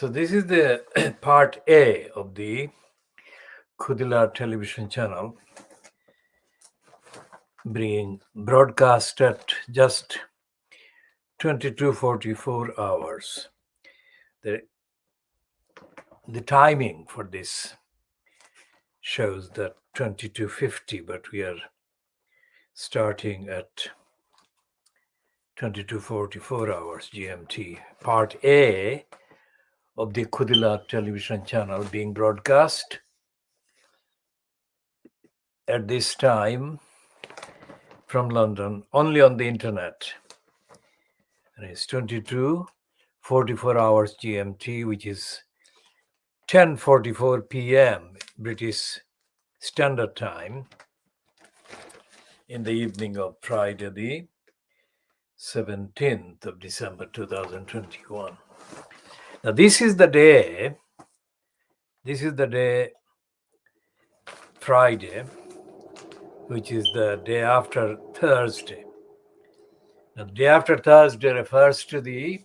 So this is the part A of the KhoodeelaarTV television channel, being broadcast at just 22:44 hours. The timing for this shows that 22:50, but we are starting at 22:44 hours GMT. Part A of the KhoodeelaarTV television channel being broadcast at this time from London only on the internet. And it's 22:44 hours GMT, which is 10:44 p.m. British Standard Time in the evening of Friday, the 17th of December 2021. Now this is the day Friday, which is the day after Thursday. Now, the day after Thursday refers to the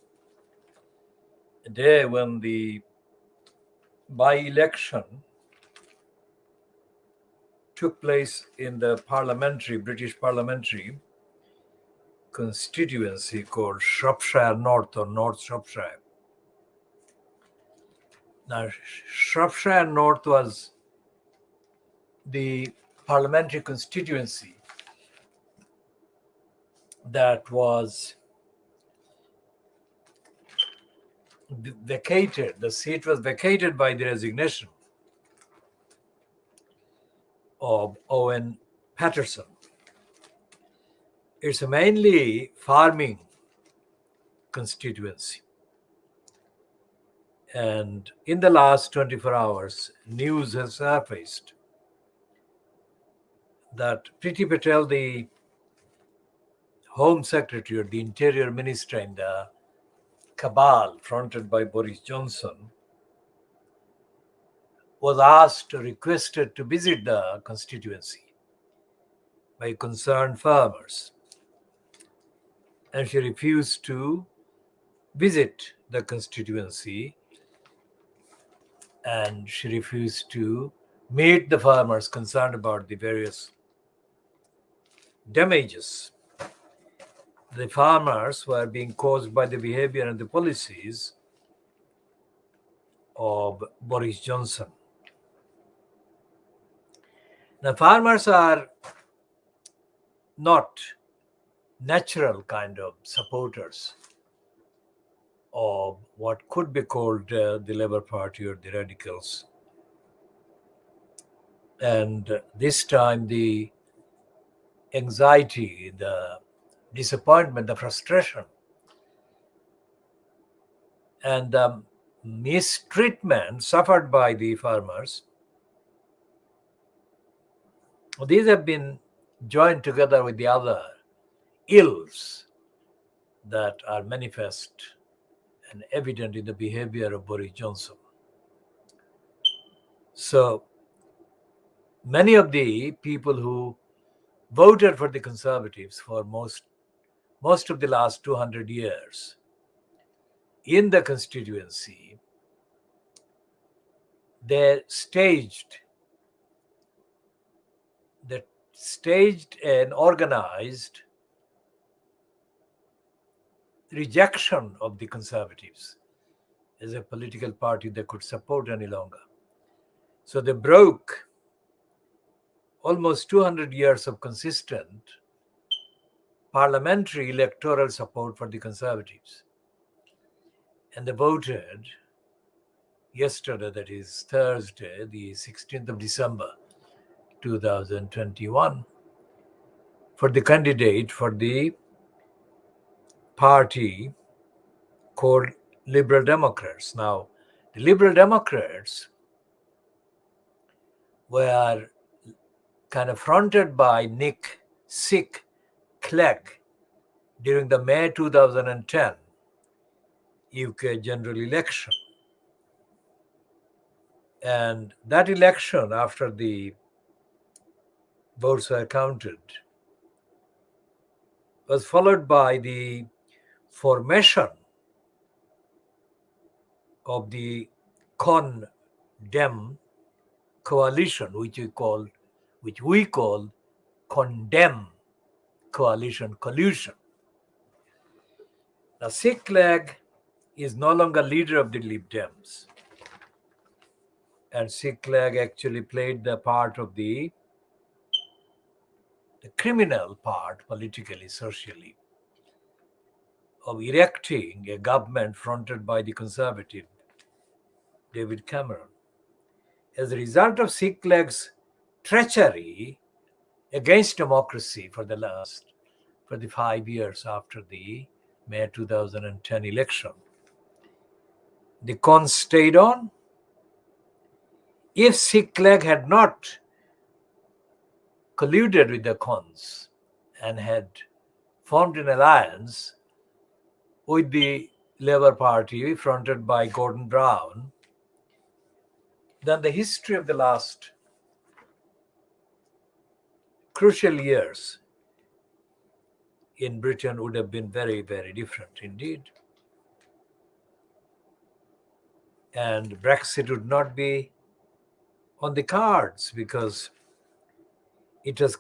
day when the by-election took place in the British parliamentary constituency called Shropshire North or North Shropshire. Now, Shropshire North was the parliamentary constituency that was vacated. The seat was vacated by the resignation of Owen Paterson. It's a mainly farming constituency. And in the last 24 hours, news has surfaced that Priti Patel, the Home Secretary or the Interior Minister in the cabal fronted by Boris Johnson, was asked or requested to visit the constituency by concerned farmers. And she refused to visit the constituency, and she refused to meet the farmers concerned about the various damages the farmers were being caused by the behavior and the policies of Boris Johnson. Now, farmers are not natural kind of supporters of what could be called the Labour Party or the radicals. And this time the anxiety, the disappointment, the frustration, and the mistreatment suffered by the farmers, these have been joined together with the other ills that are manifest and evident in the behavior of Boris Johnson. So many of the people who voted for the Conservatives for most of the last 200 years in the constituency, they staged and organized rejection of the Conservatives as a political party they could support any longer. So they broke almost 200 years of consistent parliamentary electoral support for the Conservatives. And they voted yesterday, that is Thursday, the 16th of December, 2021, for the candidate for the party called Liberal Democrats. Now, the Liberal Democrats were kind of fronted by Nick Clegg during the May 2010 UK general election. And that election, after the votes were counted, was followed by the formation of the condemn coalition, which we call condemn coalition collusion. Now, Sikh is no longer leader of the Lib Dems, and Sikh actually played the part of the criminal part, politically, socially, of erecting a government fronted by the conservative David Cameron. As a result of Sikh treachery against democracy for the 5 years after the May 2010 election, the cons stayed on. If Sikh had not colluded with the cons and had formed an alliance with the Labour Party fronted by Gordon Brown, then the history of the last crucial years in Britain would have been very, very different indeed. And Brexit would not be on the cards because it was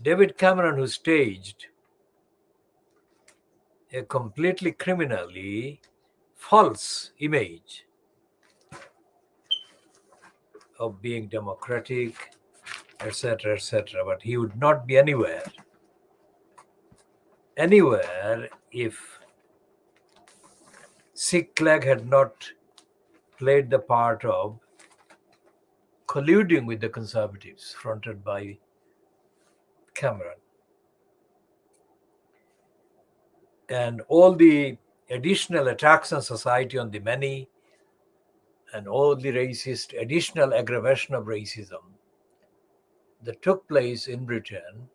David Cameron, who staged a completely criminally false image of being democratic, etc., etc. But he would not be anywhere if Sikh had not played the part of colluding with the Conservatives fronted by Cameron. And all the additional attacks on society on the many and all the additional aggravation of racism that took place in Britain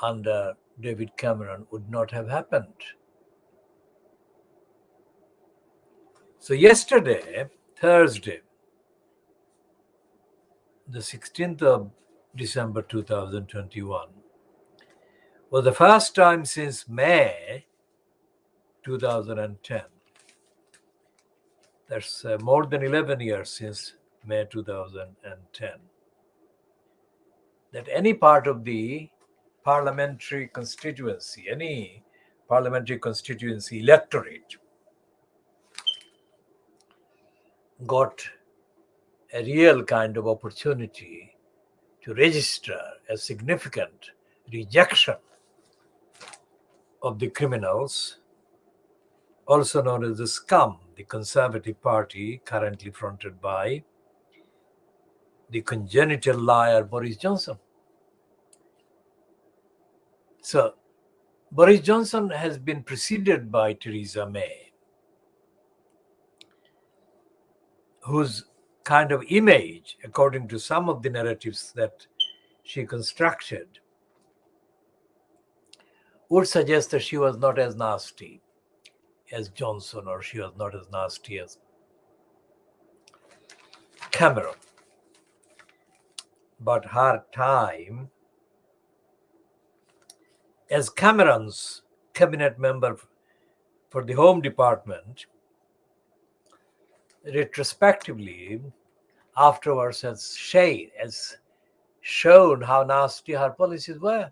under David Cameron would not have happened. So yesterday, Thursday, the 16th of December 2021, was the first time since May 2010. That's more than 11 years since May 2010. That any part of the parliamentary constituency, any parliamentary constituency electorate got a real kind of opportunity to register a significant rejection of the criminals, also known as the scum, the Conservative Party, currently fronted by the congenital liar Boris Johnson. So, Boris Johnson has been preceded by Theresa May, whose kind of image, according to some of the narratives that she constructed, would suggest that she was not as nasty as Johnson, or she was not as nasty as Cameron. But her time as Cameron's cabinet member for the Home Department, retrospectively, afterwards has shown how nasty her policies were.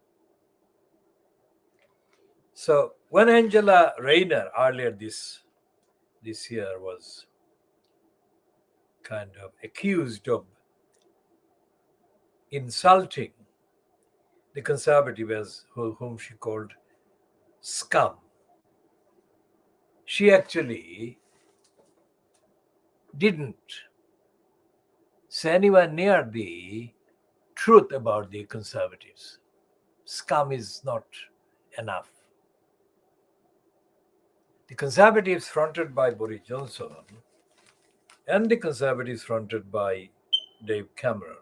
So when Angela Rayner earlier this year was kind of accused of insulting the Conservatives whom she called scum, she actually didn't say anywhere near the truth about the Conservatives. Scum is not enough. The Conservatives fronted by Boris Johnson and the Conservatives fronted by Dave Cameron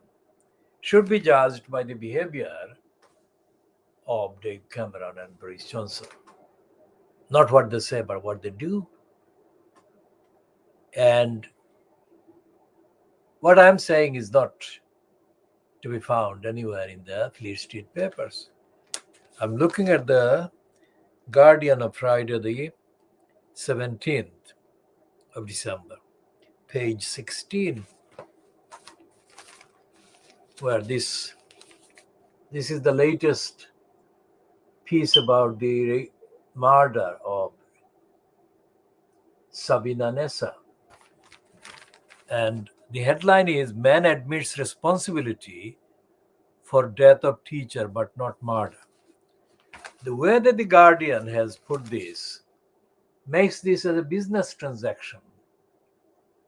should be judged by the behavior of Dave Cameron and Boris Johnson. Not what they say, but what they do. And what I'm saying is not to be found anywhere in the Fleet Street papers. I'm looking at the Guardian of Friday, the 17th of December, page 16, where this is the latest piece about the murder of Sabina Nessa. And the headline is Man Admits Responsibility for Death of Teacher but Not Murder. The way that the Guardian has put this makes this as a business transaction,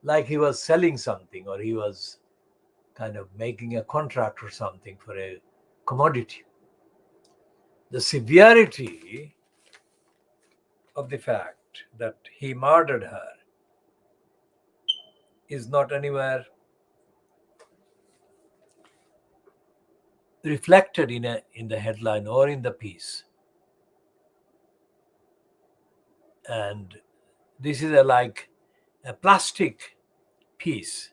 like he was selling something or he was kind of making a contract or something for a commodity. The severity of the fact that he murdered her is not anywhere reflected in the headline or in the piece. And this is like a plastic piece.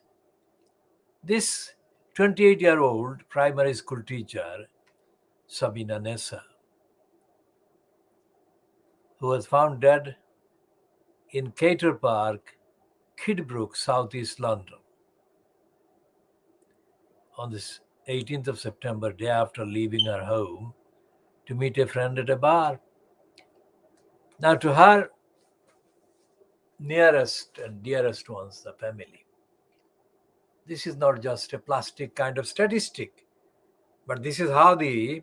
This 28-year-old primary school teacher, Sabina Nessa, who was found dead in Cater Park, Kidbrooke, southeast London, on this 18th of September, day after leaving her home to meet a friend at a bar. Now, to her nearest and dearest ones, the family, this is not just a plastic kind of statistic, but this is how the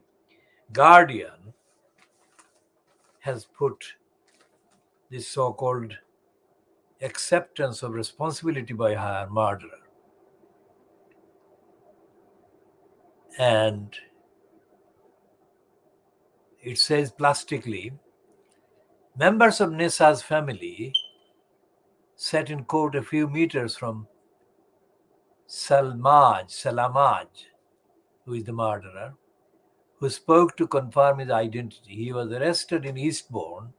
Guardian has put this so-called acceptance of responsibility by her murderer. And it says plastically, members of Nissa's family sat in court a few meters from Salamaj, who is the murderer, who spoke to confirm his identity. He was arrested in Eastbourne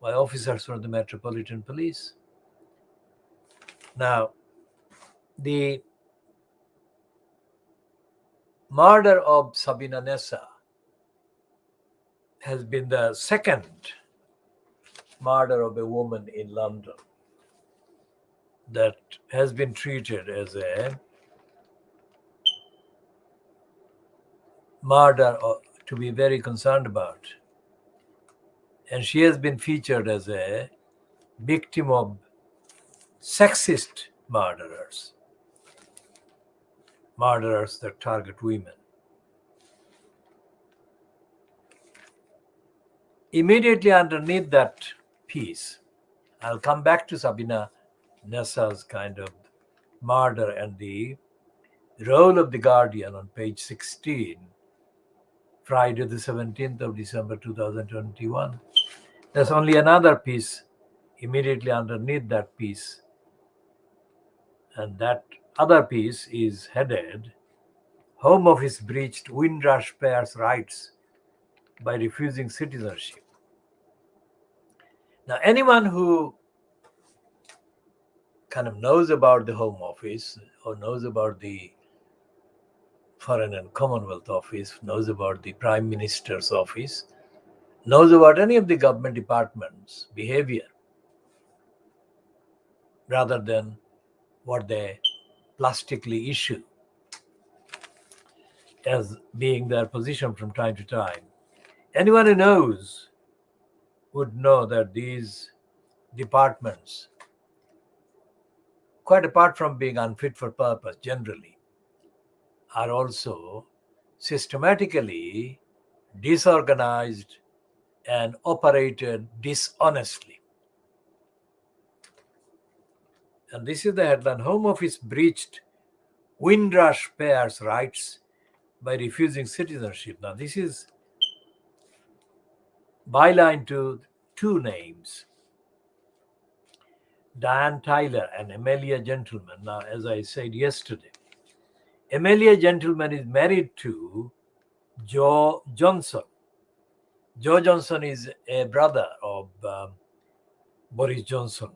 by officers from the Metropolitan Police. Now, the murder of Sabina Nessa has been the second murder of a woman in London that has been treated as a murder to be very concerned about. And she has been featured as a victim of sexist murderers that target women. Immediately underneath that piece, I'll come back to Sabina Nessa's kind of murder and the role of the Guardian on page 16, Friday the 17th of December 2021. There's only another piece immediately underneath that piece. And that other piece is headed, Home Office breached Windrush pair's rights by refusing citizenship. Now, anyone who kind of knows about the Home Office or knows about the Foreign and Commonwealth Office, knows about the Prime Minister's office, knows about any of the government departments' behavior rather than what they plastically issue as being their position from time to time. Anyone who knows would know that these departments, quite apart from being unfit for purpose generally, are also systematically disorganized and operated dishonestly. And this is the headline, Home Office breached Windrush pair's rights by refusing citizenship. Now, this is byline to two names, Diane Tyler and Amelia Gentleman. Now, as I said yesterday, Amelia Gentleman is married to Joe Johnson. Joe Johnson is a brother of Boris Johnson.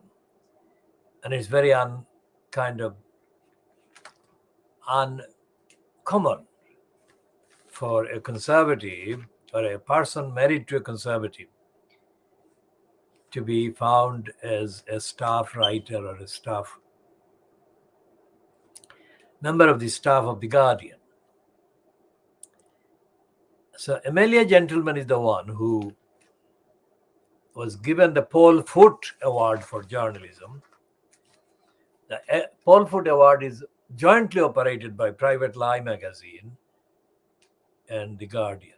And it's very uncommon for a conservative or a person married to a conservative to be found as a staff writer or a staff member of the staff of The Guardian. So Amelia Gentleman is the one who was given the Paul Foot Award for journalism. The Paul Foot Award is jointly operated by Private Lie magazine and The Guardian.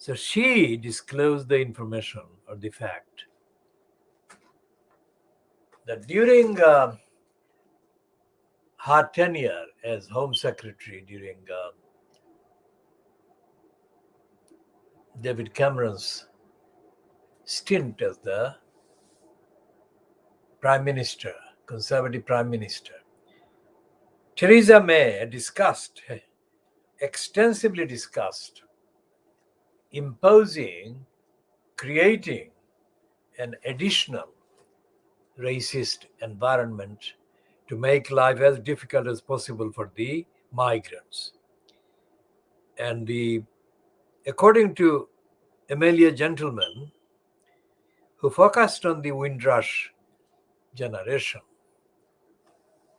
So she disclosed the information or the fact that during her tenure as Home Secretary during David Cameron's stint as the Prime Minister, Conservative Prime Minister, Theresa May extensively discussed creating an additional racist environment to make life as difficult as possible for the migrants. And according to Amelia Gentleman, who focused on the Windrush generation,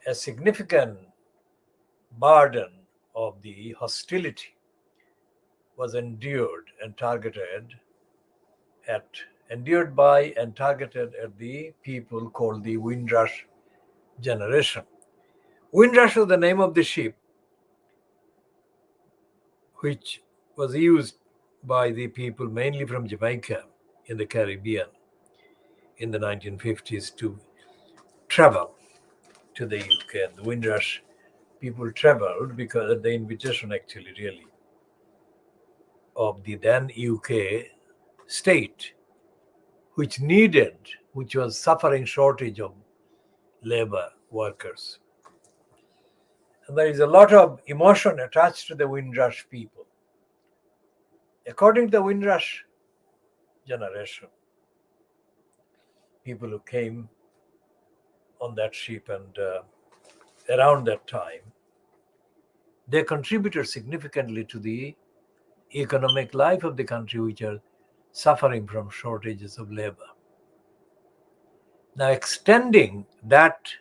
a significant burden of the hostility was endured by and targeted at the people called the Windrush generation. Windrush was the name of the ship which was used by the people mainly from Jamaica in the Caribbean in the 1950s to travel to the UK. And the Windrush people traveled because of the invitation actually really of the then UK state, which was suffering shortage of labor workers. And there is a lot of emotion attached to the Windrush people. According to the Windrush generation, people who came on that ship and around that time, they contributed significantly to the economic life of the country, which are suffering from shortages of labor. Now, extending that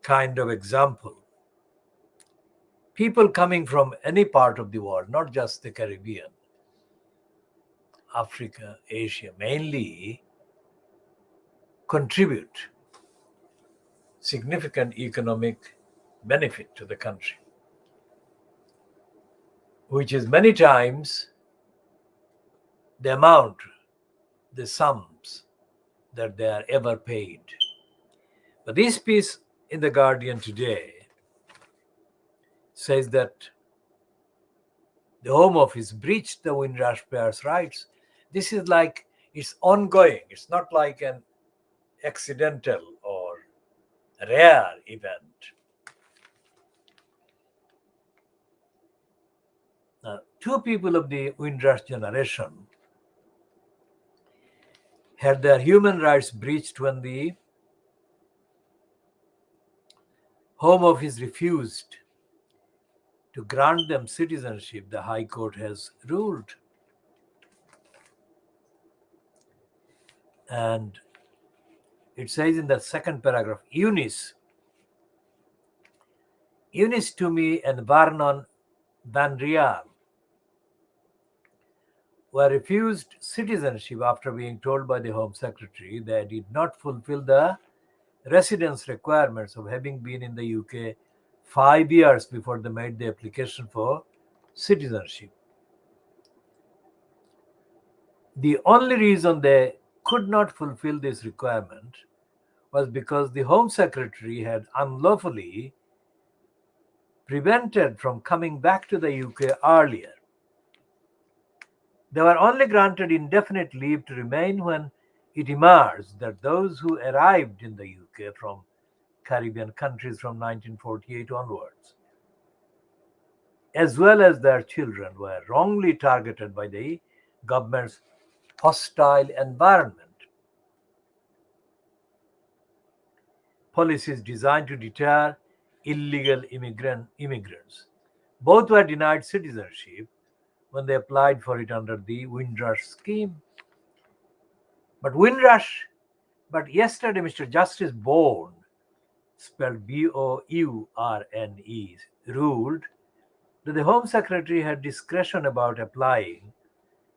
kind of example, people coming from any part of the world, not just the Caribbean, Africa, Asia, mainly contribute significant economic benefit to the country, which is many times the sums that they are ever paid. But this piece in The Guardian today says that the Home Office breached the Windrush pairs' rights. This is like, it's ongoing. It's not like an accidental or rare event. Now, two people of the Windrush generation had their human rights breached when the Home Office refused to grant them citizenship, the High Court has ruled. And it says in the second paragraph, Eunice Toomey and Vernon Van Riel were refused citizenship after being told by the Home Secretary they did not fulfill the residence requirements of having been in the UK 5 years before they made the application for citizenship. The only reason they could not fulfill this requirement was because the Home Secretary had unlawfully prevented from coming back to the UK earlier. They were only granted indefinite leave to remain when it emerged that those who arrived in the UK from Caribbean countries from 1948 onwards, as well as their children, were wrongly targeted by the government's hostile environment. Policies designed to deter illegal immigrants. Both were denied citizenship when they applied for it under the Windrush scheme. But yesterday, Mr. Justice Bourne, spelled Bourne, ruled that the Home Secretary had discretion about applying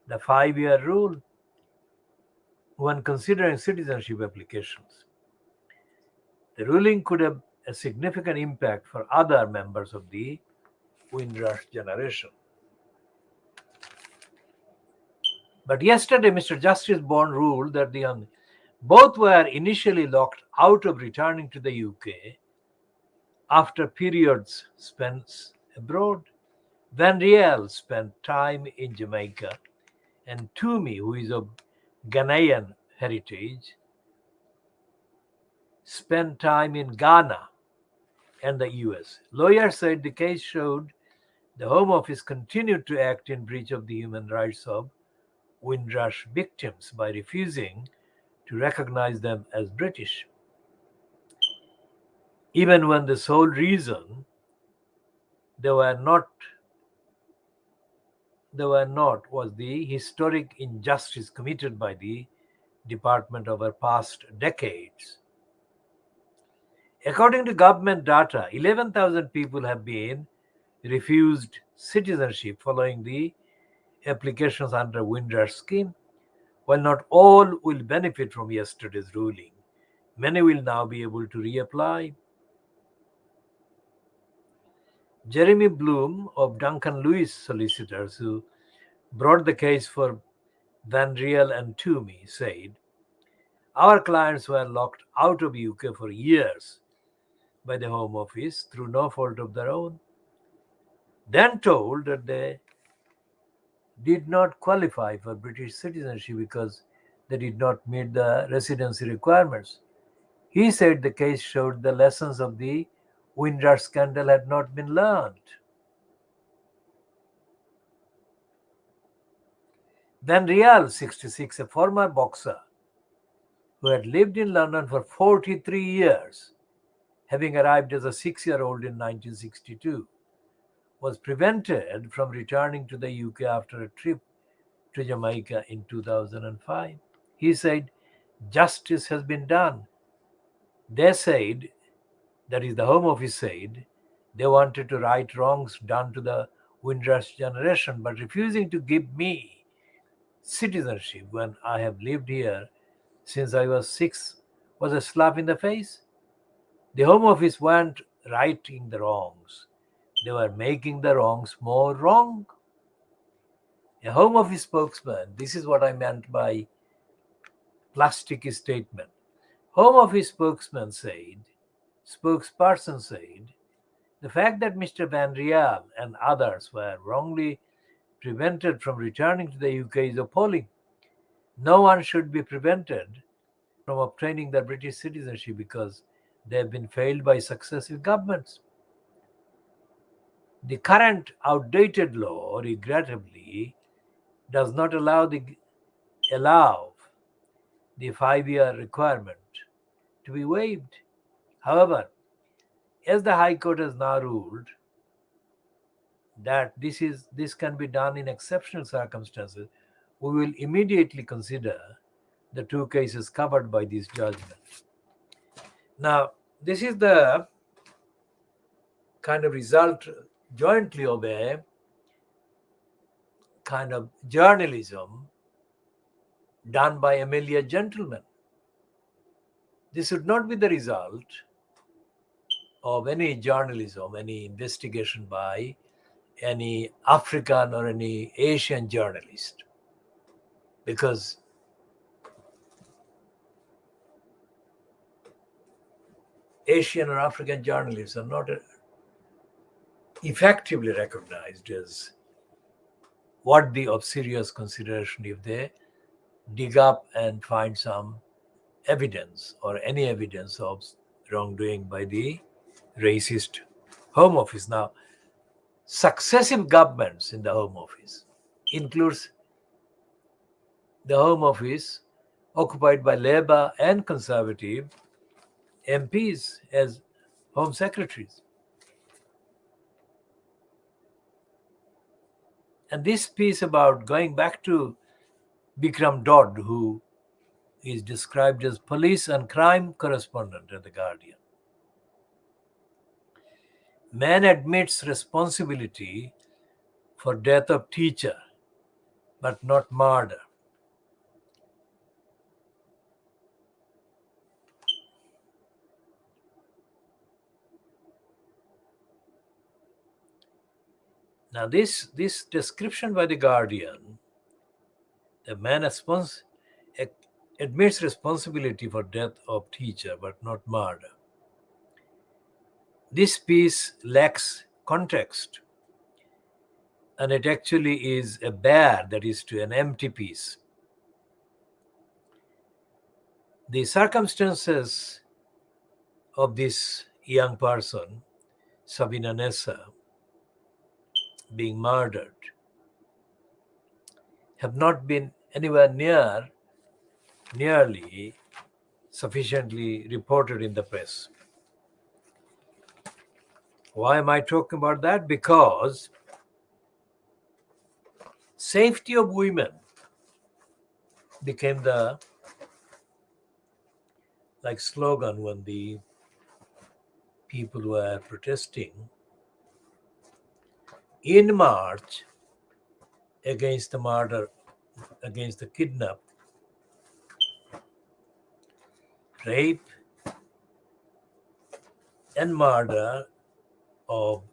the 5-year rule when considering citizenship applications. The ruling could have a significant impact for other members of the Windrush generation. But yesterday, Mr. Justice Bourne ruled that both were initially locked out of returning to the UK after periods spent abroad. Van Riel spent time in Jamaica, and Toomey, who is of Ghanaian heritage, spent time in Ghana and the US. Lawyers said the case showed the Home Office continued to act in breach of the human rights of Windrush victims by refusing to recognize them as British, even when the sole reason they were not was the historic injustice committed by the department over past decades. According to government data, 11,000 people have been refused citizenship following the applications under Windrush scheme. While not all will benefit from yesterday's ruling, many will now be able to reapply. Jeremy Bloom of Duncan Lewis Solicitors, who brought the case for Van Riel and Toomey, said, "Our clients were locked out of UK for years by the Home Office through no fault of their own, then told that they did not qualify for British citizenship because they did not meet the residency requirements." He said the case showed the lessons of the Windrush scandal had not been learned. Van Riel, 66, a former boxer who had lived in London for 43 years, having arrived as a 6-year-old in 1962, was prevented from returning to the UK after a trip to Jamaica in 2005. He said, "Justice has been done." They said, that is, the Home Office said, they wanted to right wrongs done to the Windrush generation, but refusing to give me citizenship when I have lived here since I was 6 was a slap in the face. The Home Office weren't righting the wrongs, they were making the wrongs more wrong. A Home Office spokesman, this is what I meant by plastic statement. Home Office spokesperson said, the fact that Mr. Van Riel and others were wrongly prevented from returning to the UK is appalling. No one should be prevented from obtaining their British citizenship because they have been failed by successive governments. The current outdated law, regrettably, does not allow the 5-year requirement to be waived. However, as the High Court has now ruled that this can be done in exceptional circumstances, we will immediately consider the two cases covered by this judgment. Now, this is the kind of result jointly of a kind of journalism done by Amelia Gentleman. This would not be the result of any journalism, any investigation by any African or any Asian journalist, because Asian or African journalists are not effectively recognized as worthy of serious consideration if they dig up and find some evidence or any evidence of wrongdoing by the racist Home Office. Now, successive governments in the Home Office includes the Home Office occupied by Labour and Conservative MPs as Home Secretaries. And this piece about going back to Bikram Dodd, who is described as police and crime correspondent at The Guardian. Man admits responsibility for death of teacher, but not murder. Now, this description by The Guardian, the man admits responsibility for death of teacher, but not murder. This piece lacks context, and it actually is a bare, that is to an empty piece. The circumstances of this young person, Sabina Nessa, being murdered, have not been anywhere nearly sufficiently reported in the press. Why am I talking about that? Because safety of women became the slogan when the people were protesting in March against the murder, against the kidnap, rape, and murder of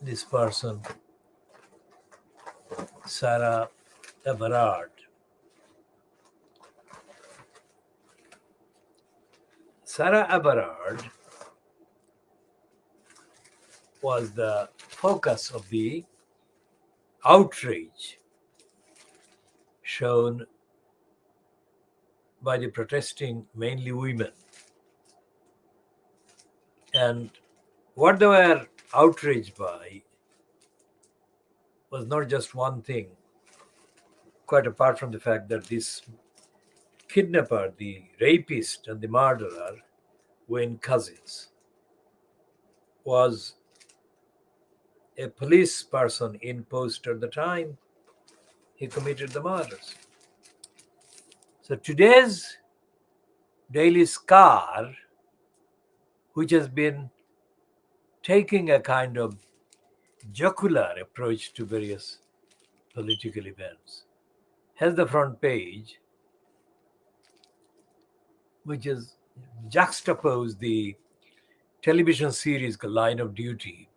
this person, Sarah Everard. Sarah Everard was the focus of the outrage shown by the protesting, mainly women. And what they were outraged by was not just one thing, quite apart from the fact that this kidnapper, the rapist, and the murderer were cousins, was a police person in post at the time he committed the murders. So today's Daily Scar, which has been taking a kind of jocular approach to various political events, has the front page which is juxtaposed the television series Line of Duty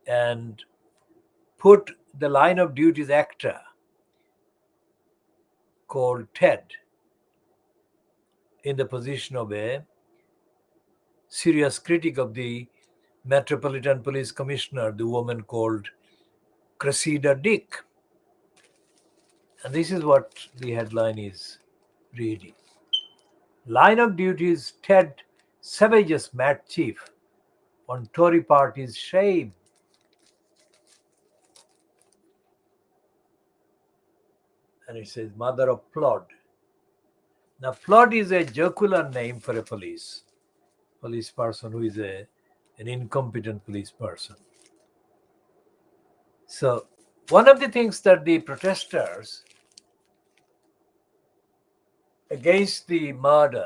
and put the Line of Duty's actor called Ted in the position of a serious critic of the Metropolitan Police Commissioner, the woman called Cressida Dick. And this is what the headline is reading. Line of Duty's Ted savages Mad Chief on Tory party's shame. And it says mother of Plod. Now, Plod is a jocular name for a police person who is an incompetent police person. So, one of the things that the protesters against the murder,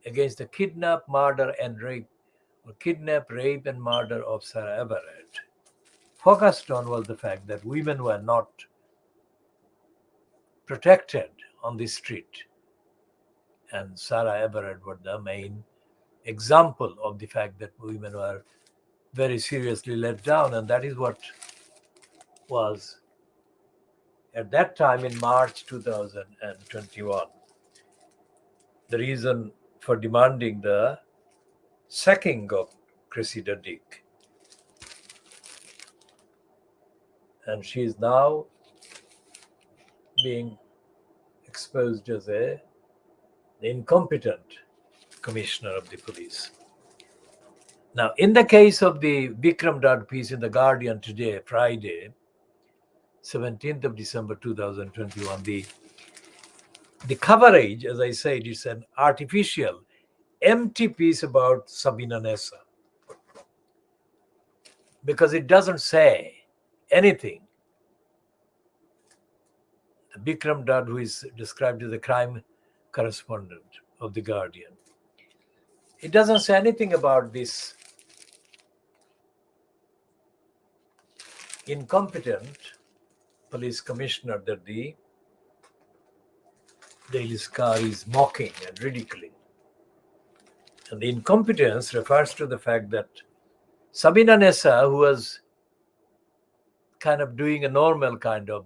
against the kidnap, murder, and rape, or kidnap, rape, and murder of Sarah Everard, focused on was the fact that women were not protected on the street. And Sarah Everard was the main example of the fact that women were very seriously let down. And that is what was, at that time in March 2021, the reason for demanding the sacking of Cressida Dick. And she is now being exposed as an incompetent commissioner of the police. Now, in the case of the Vikram Dutt piece in The Guardian today, Friday, 17th of December 2021, the coverage, as I said, is an artificial, empty piece about Sabina Nessa, because it doesn't say anything Bikram Dutt, who is described as the crime correspondent of The Guardian. It doesn't say anything about this incompetent police commissioner that the Daily Star is mocking and ridiculing. And the incompetence refers to the fact that Sabina Nessa, who was kind of doing a normal kind of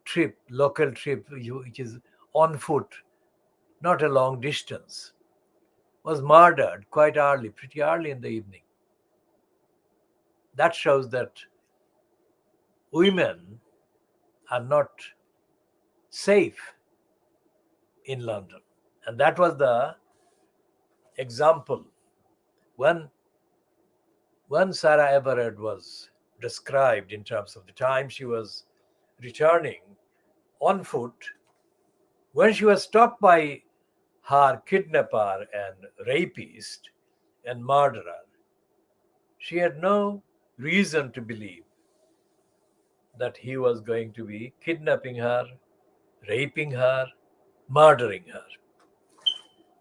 trip, local trip, which is on foot, not a long distance, was murdered quite early, pretty early in the evening. That shows that women are not safe in London. And that was the example. When Sarah Everard was described in terms of the time she was returning on foot, when she was stopped by her kidnapper and rapist and murderer, she had no reason to believe that he was going to be kidnapping her, raping her, murdering her.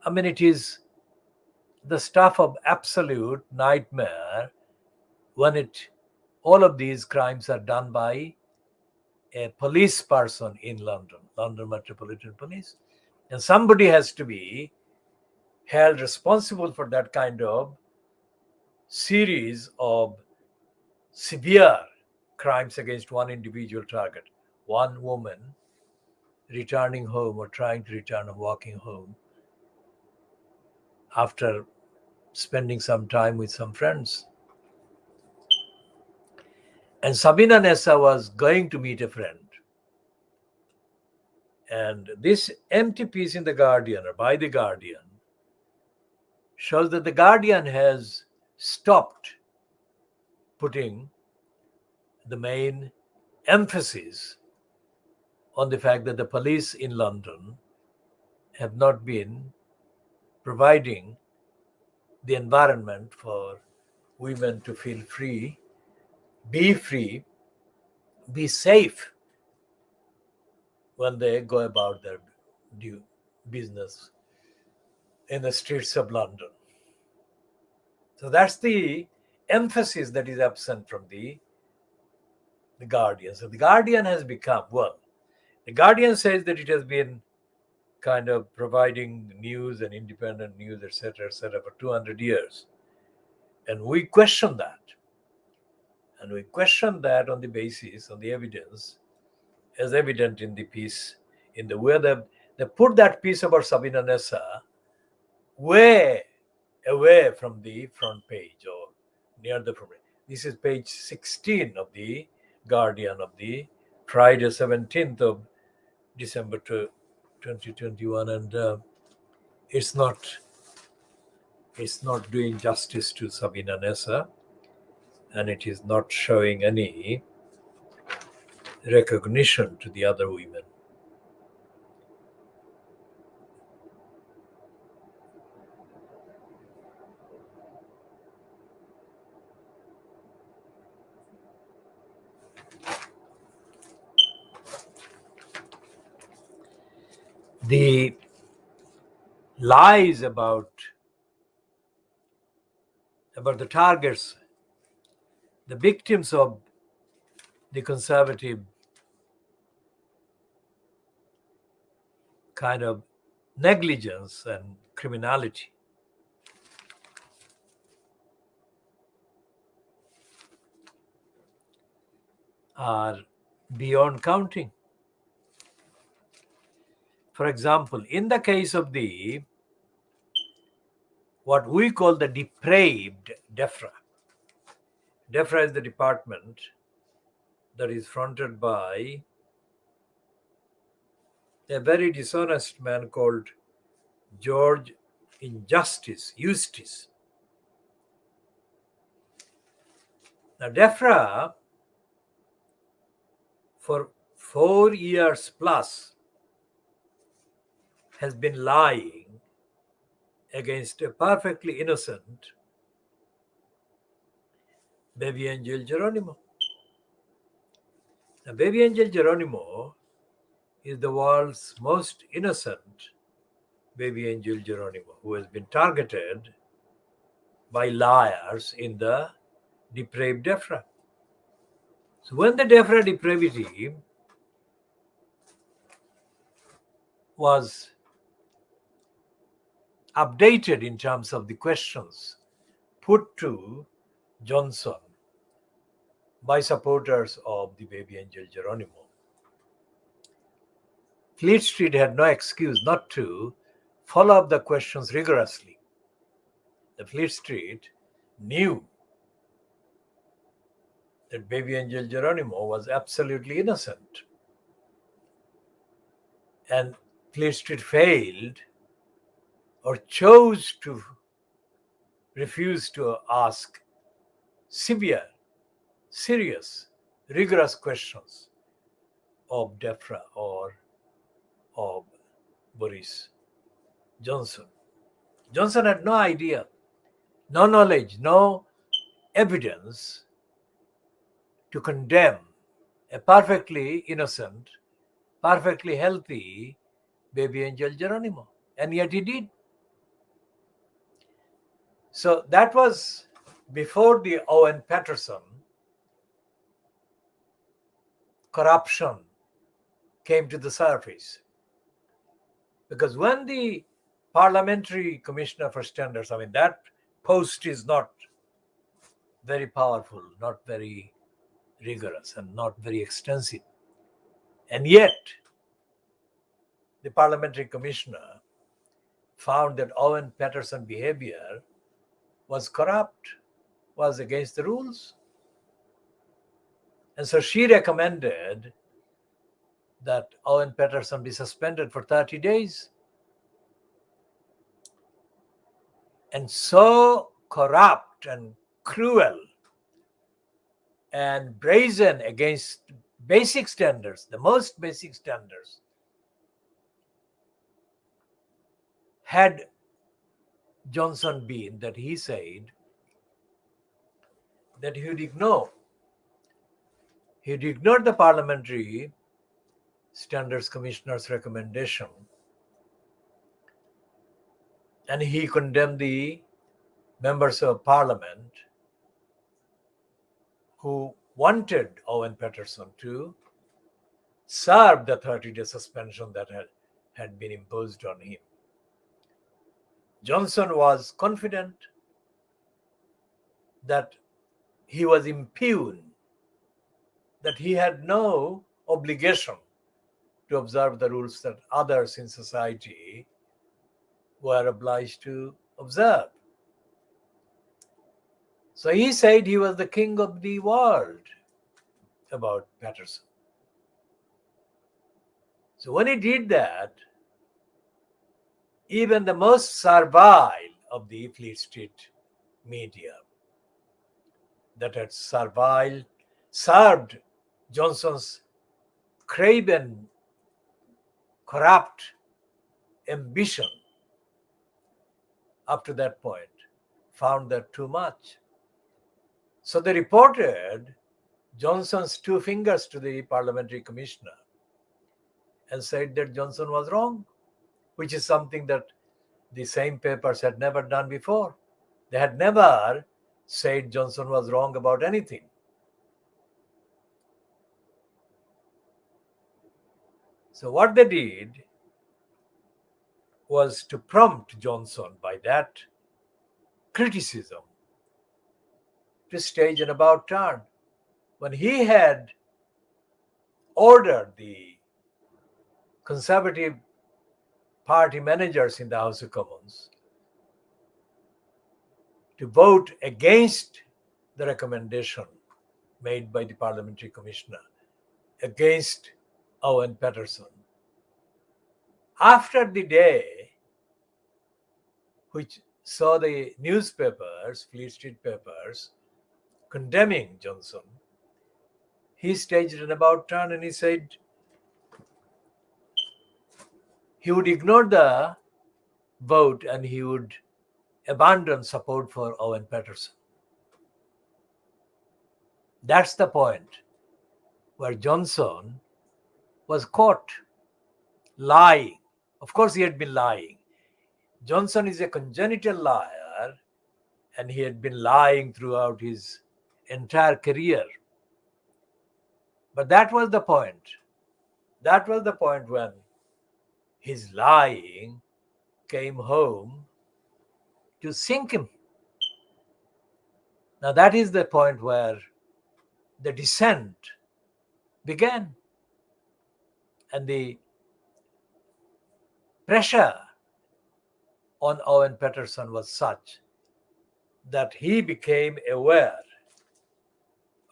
I mean, it is the stuff of absolute nightmare when all of these crimes are done by a police person in London Metropolitan Police. And somebody has to be held responsible for that kind of series of severe crimes against one individual target, one woman returning home or trying to return or walking home after spending some time with some friends. And Sabina Nessa was going to meet a friend. And this empty piece in The Guardian or by The Guardian shows that The Guardian has stopped putting the main emphasis on the fact that the police in London have not been providing the environment for women to feel free, be safe when they go about their business in the streets of London. So that's the emphasis that is absent from the Guardian. So the Guardian has become, the Guardian says that it has been kind of providing news and independent news, etc., for 200 years. And we question that. And we question that on the evidence, as evident in the piece, in the way they put that piece about Sabina Nessa way away from the front page or near the front page. This is page 16 of the Guardian of the Friday 17th of December 2021, and it's not doing justice to Sabina Nessa, and it is not showing any recognition to the other women. The lies about the targets, the victims of the conservative kind of negligence and criminality are beyond counting. For example, in the case of what we call the depraved DEFRA. DEFRA is the department that is fronted by a very dishonest man called George Eustice. Now, DEFRA, for 4 years plus, has been lying against a perfectly innocent BabyAngelGeronimo. Now, BabyAngelGeronimo is the world's most innocent BabyAngelGeronimo, who has been targeted by liars in the depraved DEFRA. So when the DEFRA depravity was updated in terms of the questions put to Johnson by supporters of the BabyAngelGeronimo, Fleet Street had no excuse not to follow up the questions rigorously. The Fleet Street knew that BabyAngelGeronimo was absolutely innocent. And Fleet Street failed or chose to refuse to ask severe, serious, rigorous questions of DEFRA or of Boris Johnson. Johnson had no idea, no knowledge, no evidence to condemn a perfectly innocent, perfectly healthy BabyAngelGeronimo. And yet he did. So that was before the Owen Paterson corruption came to the surface. Because when the Parliamentary Commissioner for Standards, that post is not very powerful, not very rigorous, and not very extensive. And yet, the Parliamentary Commissioner found that Owen Paterson's behavior was corrupt, was against the rules. And so she recommended that Owen Paterson be suspended for 30 days. And so corrupt and cruel and brazen against basic standards, the most basic standards, had Johnson been, that he said that he would ignore. He'd ignore the Parliamentary Standards Commissioner's recommendation, and he condemned the members of Parliament who wanted Owen Paterson to serve the 30-day suspension that had been imposed on him. Johnson was confident that he was impugned, that he had no obligation to observe the rules that others in society were obliged to observe. So he said he was the king of the world about Paterson. So when he did that, even the most servile of the Fleet Street media that had served Johnson's craven, corrupt ambition up to that point, found that too much. So they reported Johnson's two fingers to the Parliamentary Commissioner and said that Johnson was wrong, which is something that the same papers had never done before. They had never said Johnson was wrong about anything. So what they did was to prompt Johnson by that criticism to stage an about turn. When he had ordered the Conservative Party managers in the House of Commons to vote against the recommendation made by the Parliamentary Commissioner against Owen Paterson, after the day which saw the newspapers, Fleet Street papers, condemning Johnson, he staged an about turn and he said he would ignore the vote and he would abandon support for Owen Paterson. That's the point where Johnson was caught. lying. Of course, he had been lying. Johnson is a congenital liar, and he had been lying throughout his entire career. But that was the point. That was the point when his lying came home to sink him. Now, that is the point where the descent began. And the pressure on Owen Paterson was such that he became aware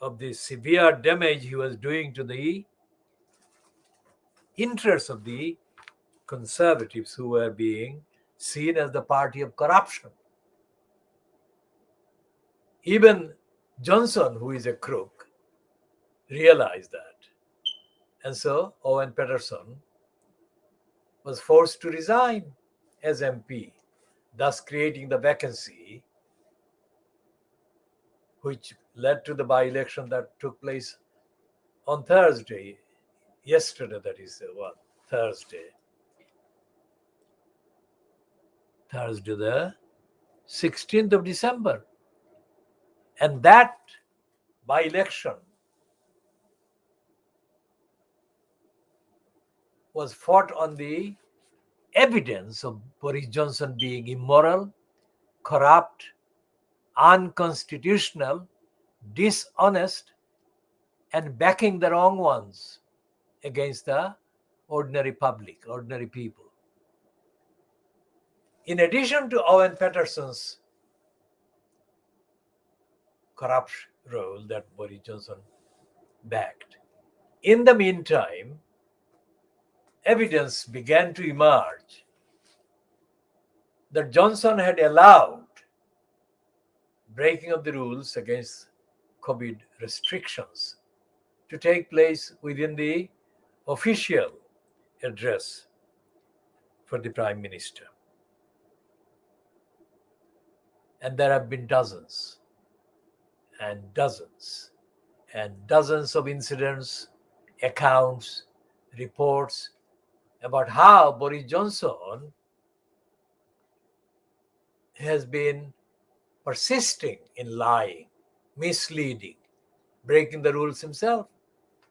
of the severe damage he was doing to the interests of the conservatives, who were being seen as the party of corruption. Even Johnson, who is a crook, realized that. And so Owen Paterson was forced to resign as MP, thus creating the vacancy which led to the by-election that took place on Thursday, yesterday, that is Thursday the 16th of December. And that by-election was fought on the evidence of Boris Johnson being immoral, corrupt, unconstitutional, dishonest, and backing the wrong ones against the ordinary public, ordinary people. In addition to Owen Paterson's corrupt role that Boris Johnson backed, in the meantime, evidence began to emerge that Johnson had allowed breaking of the rules against COVID restrictions to take place within the official address for the Prime Minister. And there have been dozens and dozens and dozens of incidents, accounts, reports about how Boris Johnson has been persisting in lying, misleading, breaking the rules himself.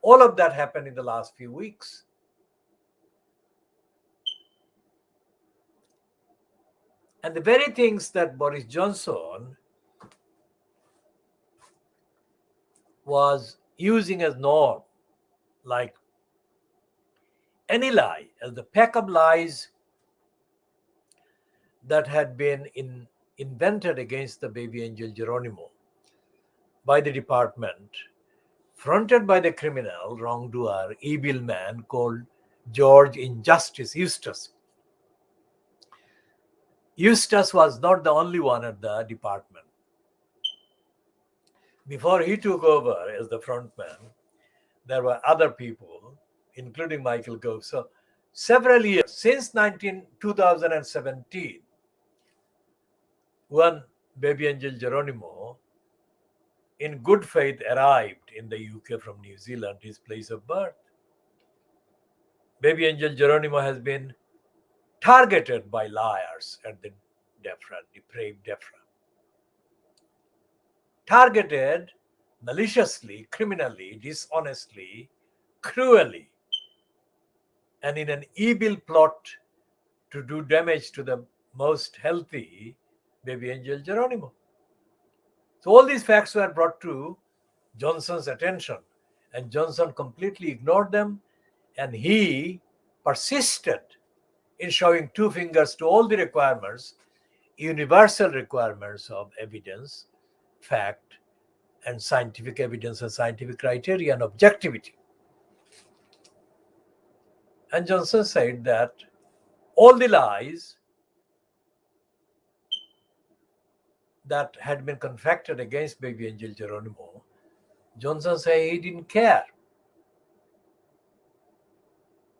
All of that happened in the last few weeks. And the very things that Boris Johnson was using as norm, like any lie, as the pack of lies that had been invented against the BabyAngelGeronimo by the department, fronted by the criminal, wrongdoer, evil man called George Injustice Eustace. Eustace was not the only one at the department. Before he took over as the frontman, there were other people, including Michael Gove. So several years, since 2017, when BabyAngelGeronimo, in good faith, arrived in the UK from New Zealand, his place of birth, BabyAngelGeronimo has been targeted by liars at the DEFRA, depraved DEFRA. Targeted maliciously, criminally, dishonestly, cruelly, and in an evil plot to do damage to the most healthy BabyAngelGeronimo. So all these facts were brought to Johnson's attention, and Johnson completely ignored them, and he persisted in showing two fingers to all the requirements, universal requirements of evidence, fact, and scientific evidence and scientific criteria and objectivity. And Johnson said that all the lies that had been confected against BabyAngelGeronimo, Johnson said he didn't care.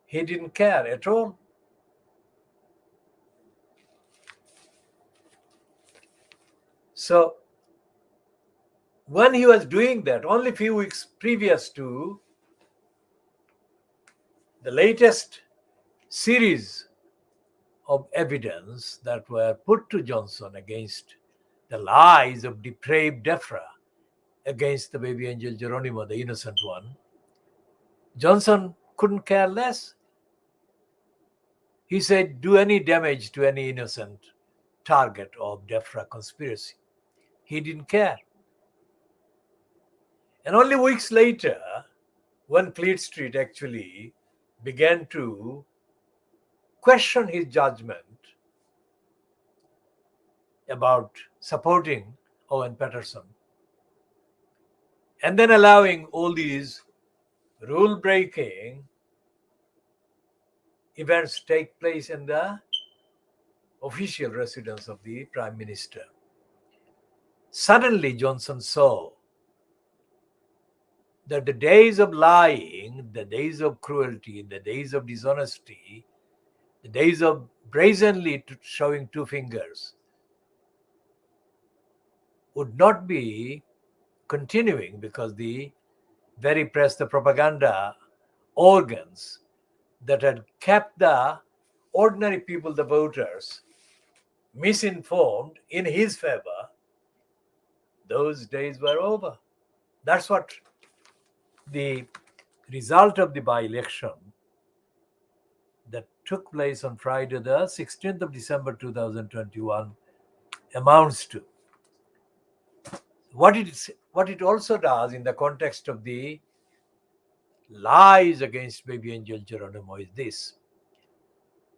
He didn't care at all. So when he was doing that, only a few weeks previous to the latest series of evidence that were put to Johnson against the lies of depraved Defra against the baby angel Geronimo, the innocent one, Johnson couldn't care less. He said, do any damage to any innocent target of Defra conspiracy. He didn't care. And only weeks later, when Fleet Street actually began to question his judgment about supporting Owen Patterson, and then allowing all these rule-breaking events take place in the official residence of the Prime Minister. Suddenly, Johnson saw that the days of lying, the days of cruelty, the days of dishonesty, the days of brazenly showing two fingers would not be continuing, because the very press, the propaganda organs that had kept the ordinary people, the voters, misinformed in his favor, those days were over. That's what the result of the by-election that took place on Friday, the 16th of December 2021, amounts to. What it also does in the context of the lies against baby angel Geronimo is this: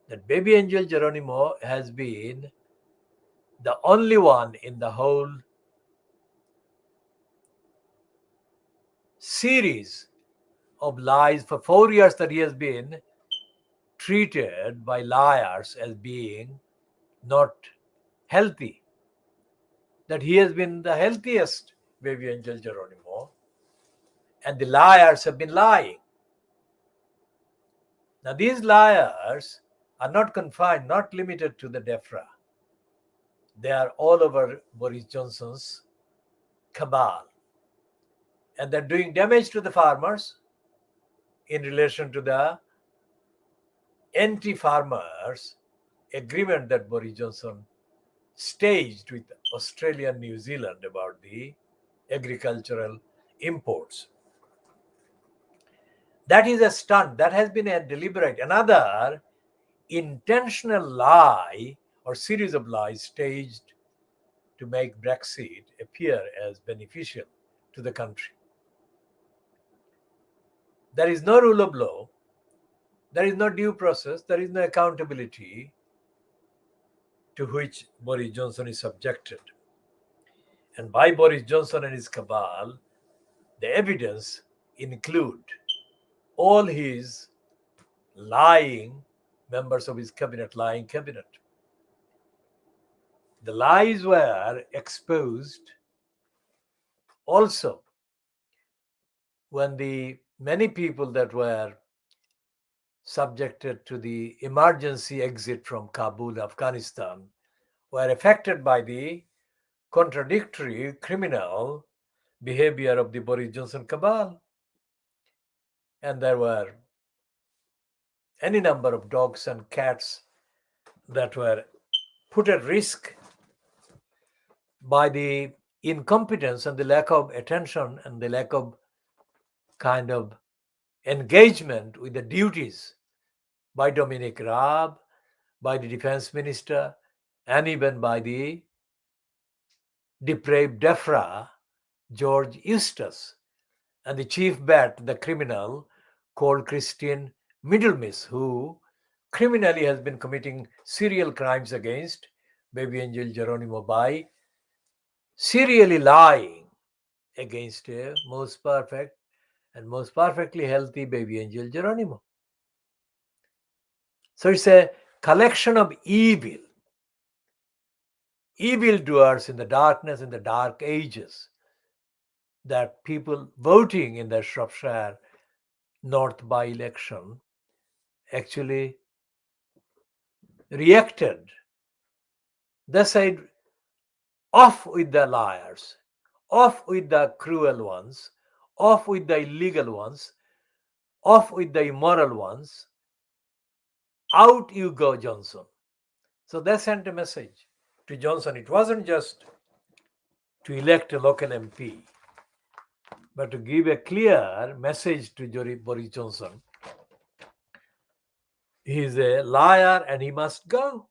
that baby angel Geronimo has been the only one in the whole series of lies for 4 years that he has been treated by liars as being not healthy, that he has been the healthiest baby angel Geronimo, and the liars have been lying. Now, these liars are not confined, not limited to the DEFRA. They are all over Boris Johnson's cabal. And they're doing damage to the farmers in relation to the anti-farmers agreement that Boris Johnson staged with Australia and New Zealand about the agricultural imports. That is a stunt. That has been a deliberate, another intentional lie or series of lies staged to make Brexit appear as beneficial to the country. There is no rule of law. There is no due process. There is no accountability to which Boris Johnson is subjected. And by Boris Johnson and his cabal, the evidence include all his lying members of his cabinet, lying cabinet. The lies were exposed also when the many people that were subjected to the emergency exit from Kabul, Afghanistan, were affected by the contradictory criminal behavior of the Boris Johnson cabal. And there were any number of dogs and cats that were put at risk by the incompetence and the lack of attention and the lack of kind of engagement with the duties by Dominic Raab, by the defense minister, and even by the depraved DEFRA, George Eustace, and the chief bat, the criminal called Christian Middlemiss, who criminally has been committing serial crimes against baby angel Geronimo by serially lying against a most perfect and most perfectly healthy baby angel Geronimo. So it's a collection of evil doers in the darkness, in the dark ages, that people voting in the Shropshire North by-election actually reacted. They said, off with the liars, off with the cruel ones, off with the illegal ones, off with the immoral ones. Out you go, Johnson. So they sent a message to Johnson. It wasn't just to elect a local MP, but to give a clear message to Boris Johnson. He's a liar and he must go.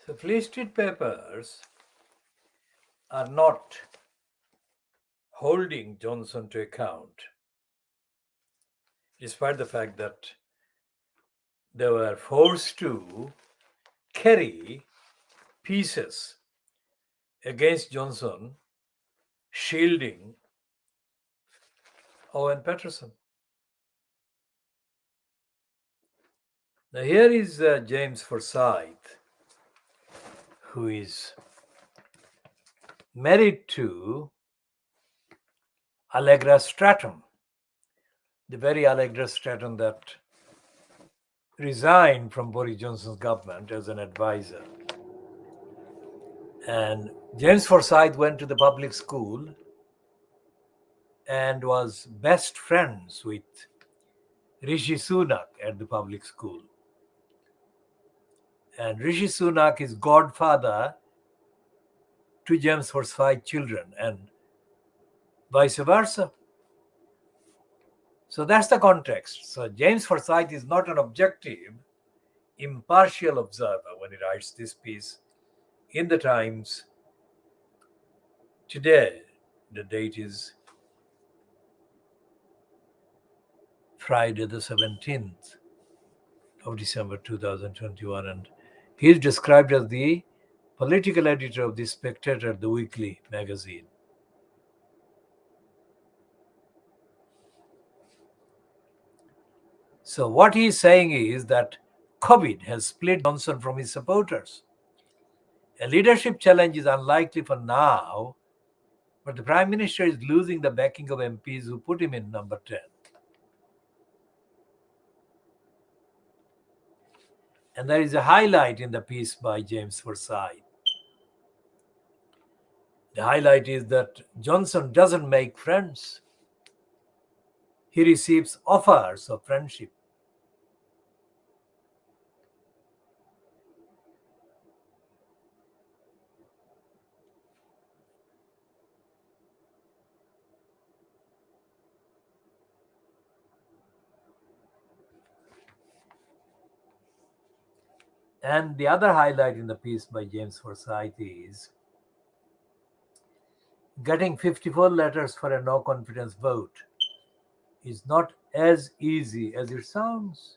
So Fleet Street papers are not holding Johnson to account, despite the fact that they were forced to carry pieces against Johnson, shielding Owen Paterson. Now here is James Forsyth, who is married to Allegra Stratton, the very Allegra Stratton that resigned from Boris Johnson's government as an advisor. And James Forsyth went to the public school and was best friends with Rishi Sunak at the public school. And Rishi Sunak is godfather to James Forsyth's children and vice versa. So that's the context. So James Forsyth is not an objective, impartial observer when he writes this piece in the Times today. The date is Friday the 17th of December 2021, and he is described as the political editor of the Spectator, the weekly magazine. So what he is saying is that COVID has split Johnson from his supporters. A leadership challenge is unlikely for now, but the Prime Minister is losing the backing of MPs who put him in number 10. And there is a highlight in the piece by James Forsyth. The highlight is that Johnson doesn't make friends. He receives offers of friendship. And the other highlight in the piece by James Forsyth is getting 54 letters for a no confidence vote is not as easy as it sounds.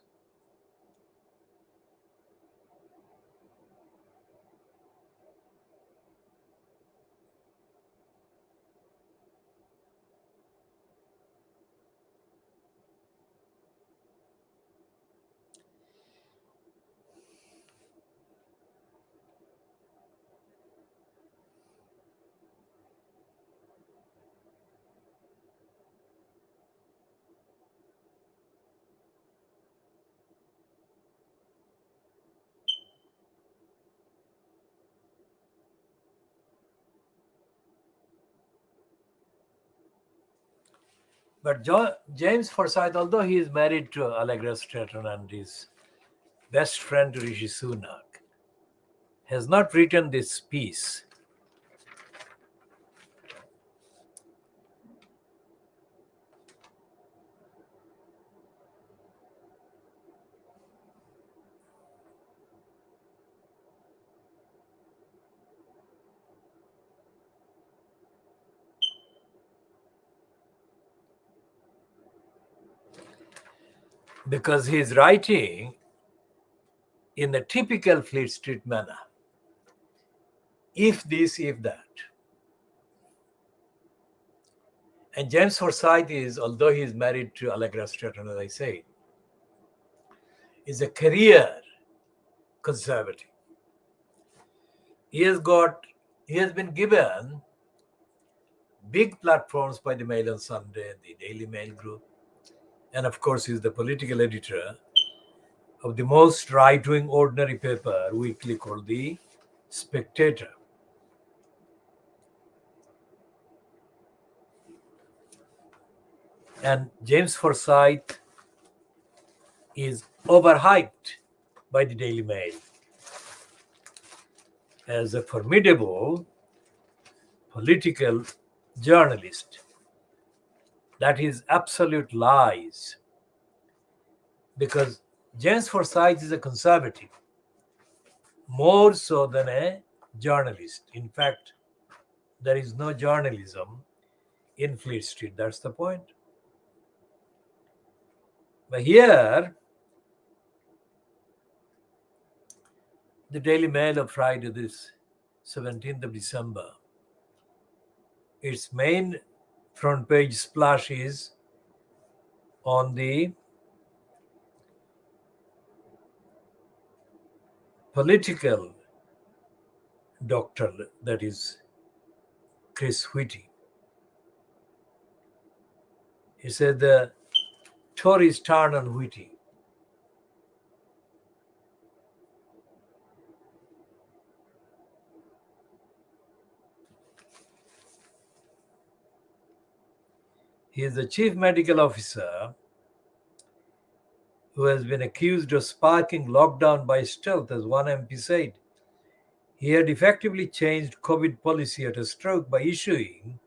But James Forsyth, although he is married to Allegra Stratton and is best friend to Rishi Sunak, has not written this piece. Because he is writing in the typical Fleet Street manner. If this, if that. And James Forsyth is, although he is married to Allegra Stratton, as I said, is a career conservative. He has been given big platforms by the Mail on Sunday, the Daily Mail Group, and of course he's the political editor of the most right-wing ordinary paper weekly called The Spectator. And James Forsyth is overhyped by the Daily Mail as a formidable political journalist. That is absolute lies, because James Forsyth is a conservative, more so than a journalist. In fact, there is no journalism in Fleet Street. That's the point. But here, the Daily Mail of Friday, this 17th of December, its main front page splash is on the political doctor, that is Chris Whitty. He said the Tories turn on Whitty. He is the chief medical officer who has been accused of sparking lockdown by stealth, as one MP said. He had effectively changed COVID policy at a stroke by issuing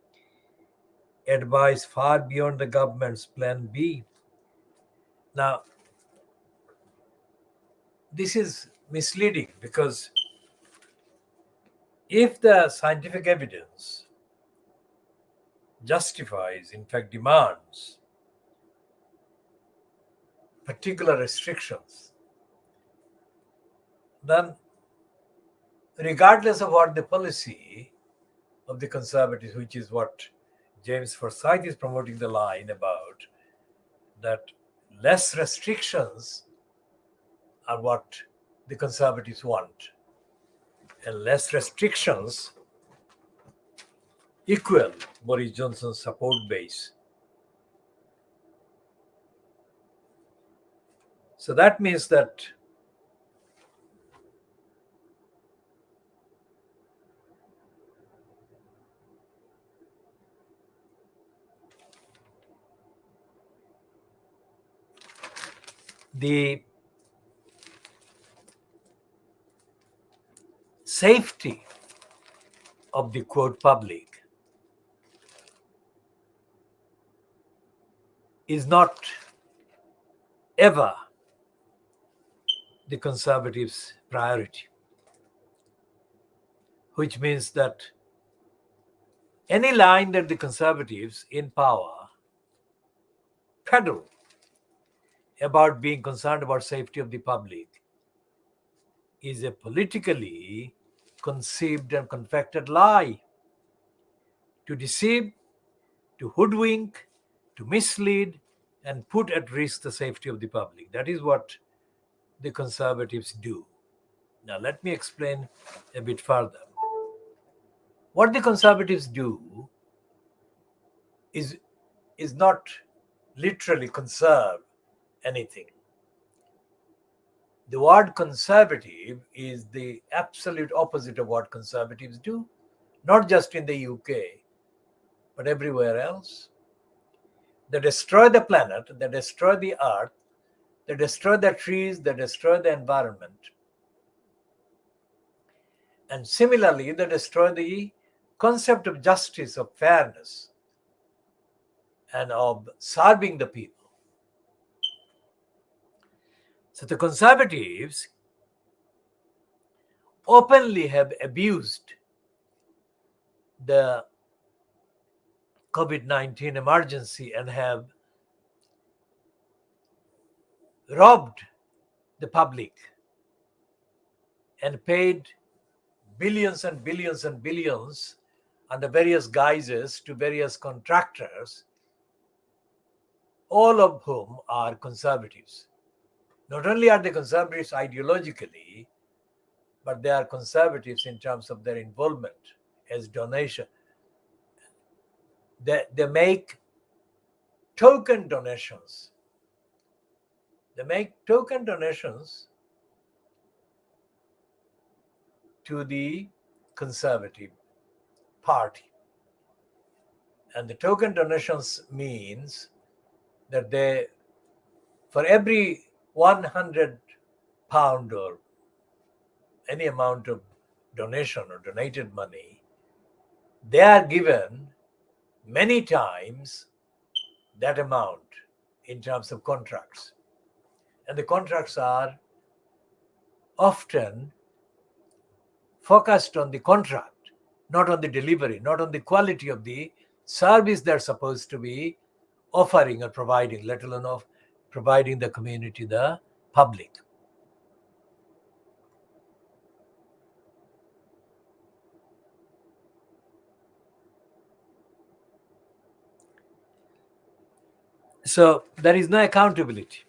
advice far beyond the government's Plan B. Now, this is misleading, because if the scientific evidence justifies, in fact demands, particular restrictions, then regardless of what the policy of the Conservatives, which is what James Forsyth is promoting the line about, that less restrictions are what the conservatives want. And less restrictions equal Boris Johnson's support base. So that means that the safety of the quote public is not ever the conservatives' priority, which means that any line that the conservatives in power peddle about being concerned about safety of the public is a politically conceived and confected lie to deceive, to hoodwink, to mislead, and put at risk the safety of the public. That is what the conservatives do. Now, let me explain a bit further. What the conservatives do is not literally conserve anything. The word conservative is the absolute opposite of what conservatives do, not just in the UK, but everywhere else. They destroy the planet, they destroy the earth, they destroy the trees, they destroy the environment. And similarly, they destroy the concept of justice, of fairness, and of serving the people. So the conservatives openly have abused the COVID-19 emergency and have robbed the public and paid billions and billions and billions under various guises to various contractors, all of whom are conservatives. Not only are they conservatives ideologically, but they are conservatives in terms of their involvement as donation. They make token donations. They make token donations to the Conservative Party. And the token donations means that they, for every 100 pound or any amount of donation or donated money, they are given many times that amount in terms of contracts. And the contracts are often focused on the contract, not on the delivery, not on the quality of the service they're supposed to be offering or providing, let alone of providing the community, the public. So there is no accountability.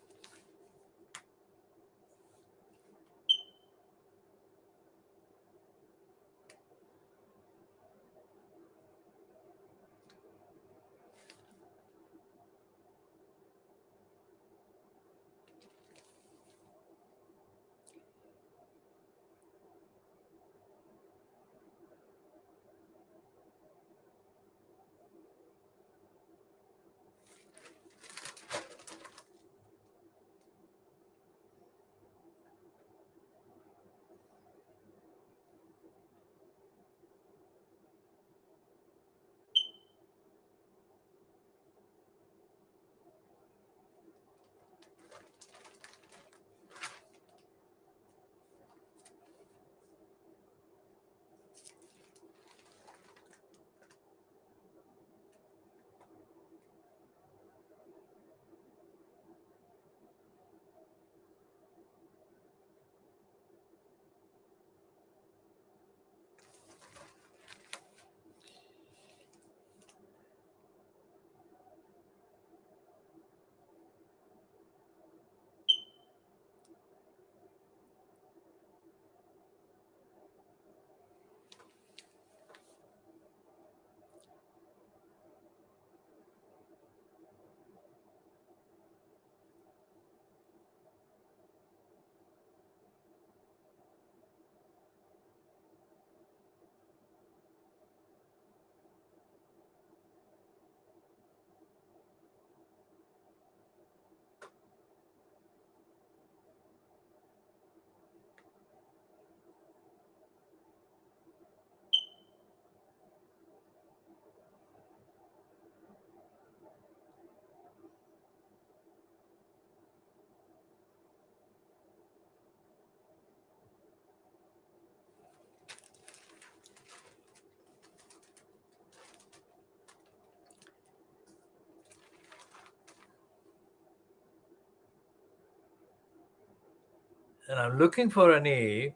And I'm looking for any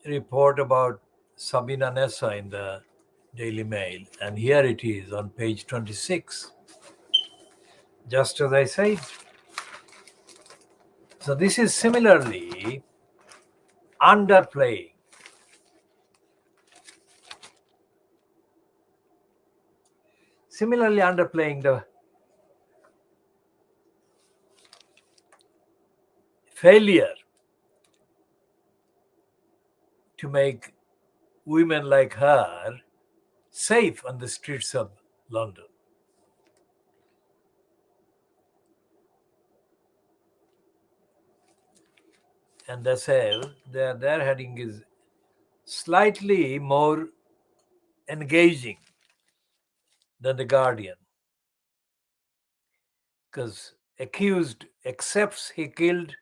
report about Sabina Nessa in the Daily Mail. And here it is on page 26, just as I said. So this is underplaying similarly underplaying the failure to make women like her safe on the streets of London. And their heading is slightly more engaging than the Guardian, because accused accepts he killed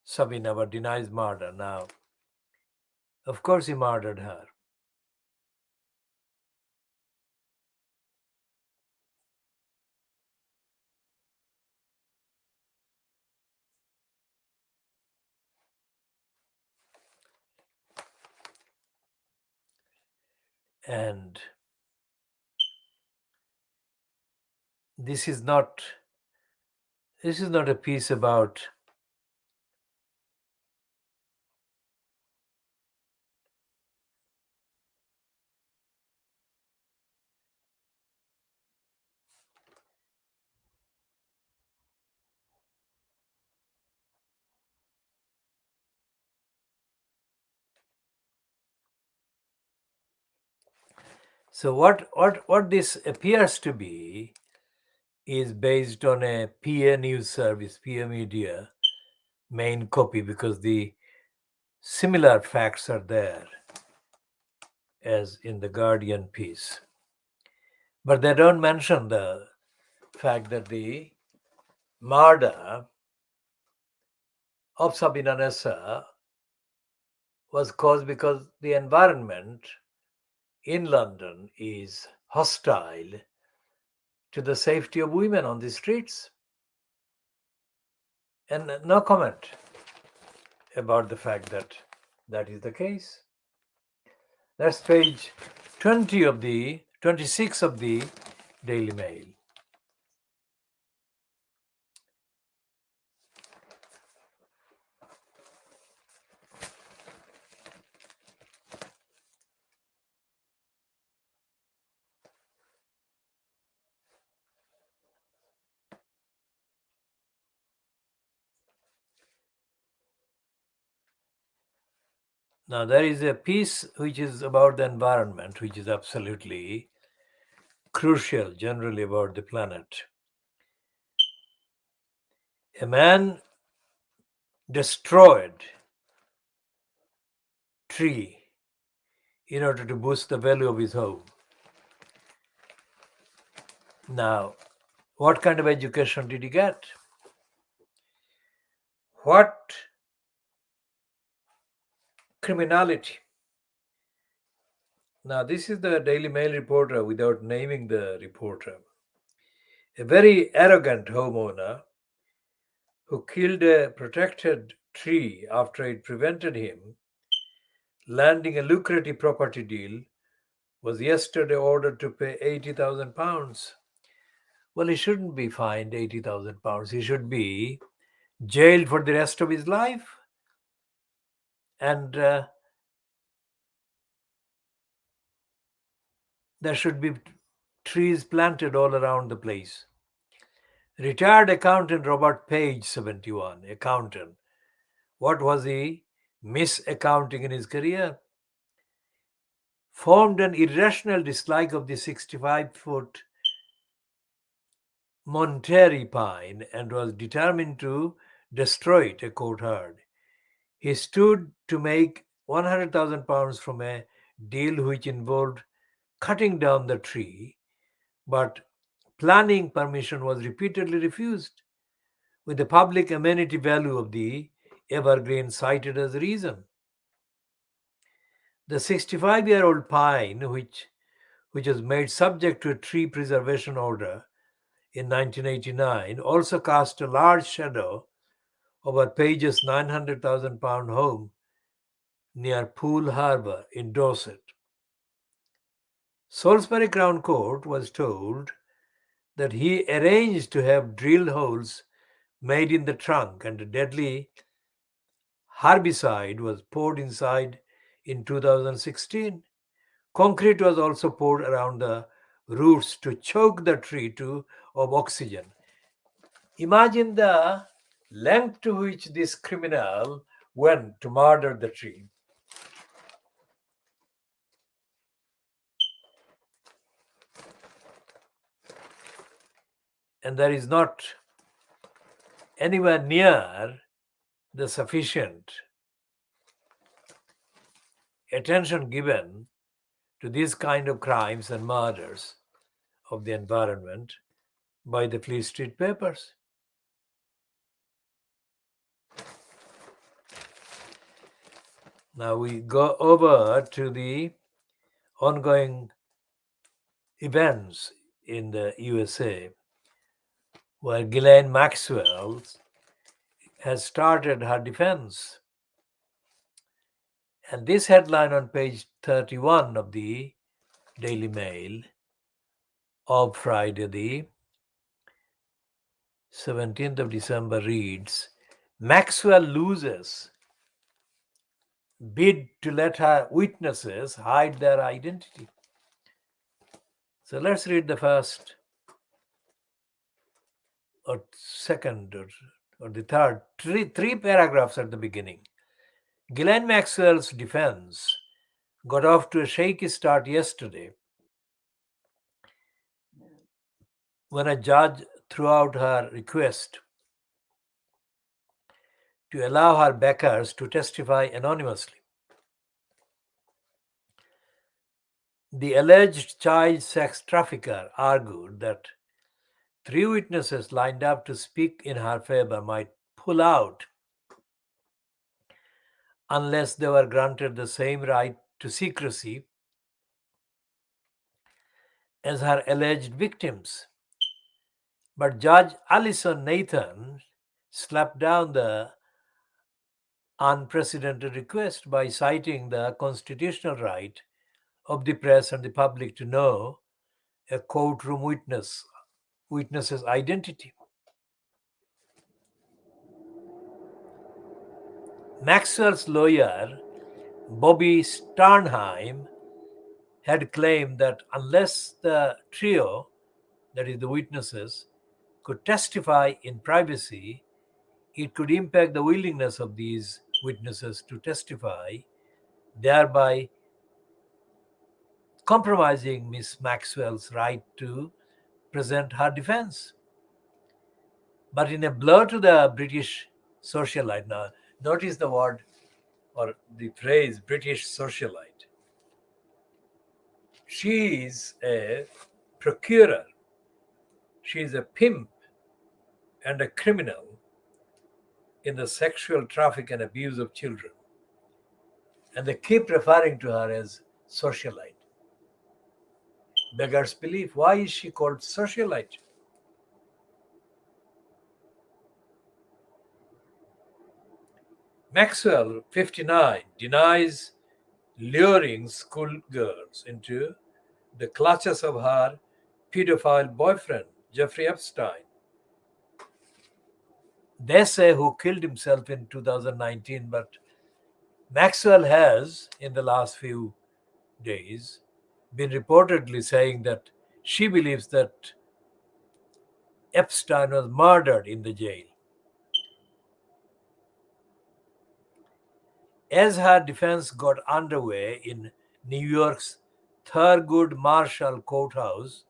Sabina but denies murder. Now, of course, he murdered her. And this is not a piece about so what this appears to be is based on a PA news service, PA media main copy, because the similar facts are there as in the Guardian piece. But they don't mention the fact that the murder of Sabina Nessa was caused because the environment in London is hostile to the safety of women on the streets. And no comment about the fact that that is the case. That's page 26 of the Daily Mail. Now, there is a piece which is about the environment, which is absolutely crucial generally about the planet. A man destroyed tree in order to boost the value of his home. Now, what kind of education did he get? What criminality? Now, this is the Daily Mail reporter without naming the reporter. A very arrogant homeowner who killed a protected tree after it prevented him landing a lucrative property deal was yesterday ordered to pay £80,000. Well, he shouldn't be fined £80,000. He should be jailed for the rest of his life. And there should be trees planted all around the place. Retired accountant Robert Page, 71, accountant. What was he misaccounting in his career? Formed an irrational dislike of the 65-foot Monterey pine and was determined to destroy it, a court heard. He stood to make £100,000 from a deal which involved cutting down the tree, but planning permission was repeatedly refused, with the public amenity value of the evergreen cited as reason. The 65-year-old pine, which was made subject to a tree preservation order in 1989, also cast a large shadow over Page's £900,000 home near Poole Harbour in Dorset. Salisbury Crown Court was told that he arranged to have drill holes made in the trunk and a deadly herbicide was poured inside in 2016. Concrete was also poured around the roots to choke the tree of oxygen. Imagine the length to which this criminal went to murder the tree. And there is not anywhere near the sufficient attention given to these kind of crimes and murders of the environment by the Fleet Street papers. Now we go over to the ongoing events in the USA, where Ghislaine Maxwell has started her defense. And this headline on page 31 of the Daily Mail of Friday, the 17th of December reads, Maxwell loses bid to let her witnesses hide their identity. So let's read the first or second or the third, three paragraphs at the beginning. Ghislaine Maxwell's defense got off to a shaky start yesterday when a judge threw out her request to allow her backers to testify anonymously. The alleged child sex trafficker argued that 3 witnesses lined up to speak in her favor might pull out unless they were granted the same right to secrecy as her alleged victims. But Judge Alison Nathan slapped down the unprecedented request by citing the constitutional right of the press and the public to know a courtroom witness's identity. Maxwell's lawyer, Bobby Sternheim, had claimed that unless the trio, that is the witnesses, could testify in privacy, it could impact the willingness of these witnesses to testify, thereby compromising Miss Maxwell's right to present her defense. But in a blow to the British socialite, now notice the word or the phrase British socialite. She is a procurer, she is a pimp and a criminal in the sexual traffic and abuse of children. And they keep referring to her as socialite. Beggars belief. Why is she called socialite? Maxwell, 59, denies luring schoolgirls into the clutches of her pedophile boyfriend, Jeffrey Epstein. They say who killed himself in 2019, but Maxwell has, in the last few days, been reportedly saying that she believes that Epstein was murdered in the jail. As her defense got underway in New York's Thurgood Marshall Courthouse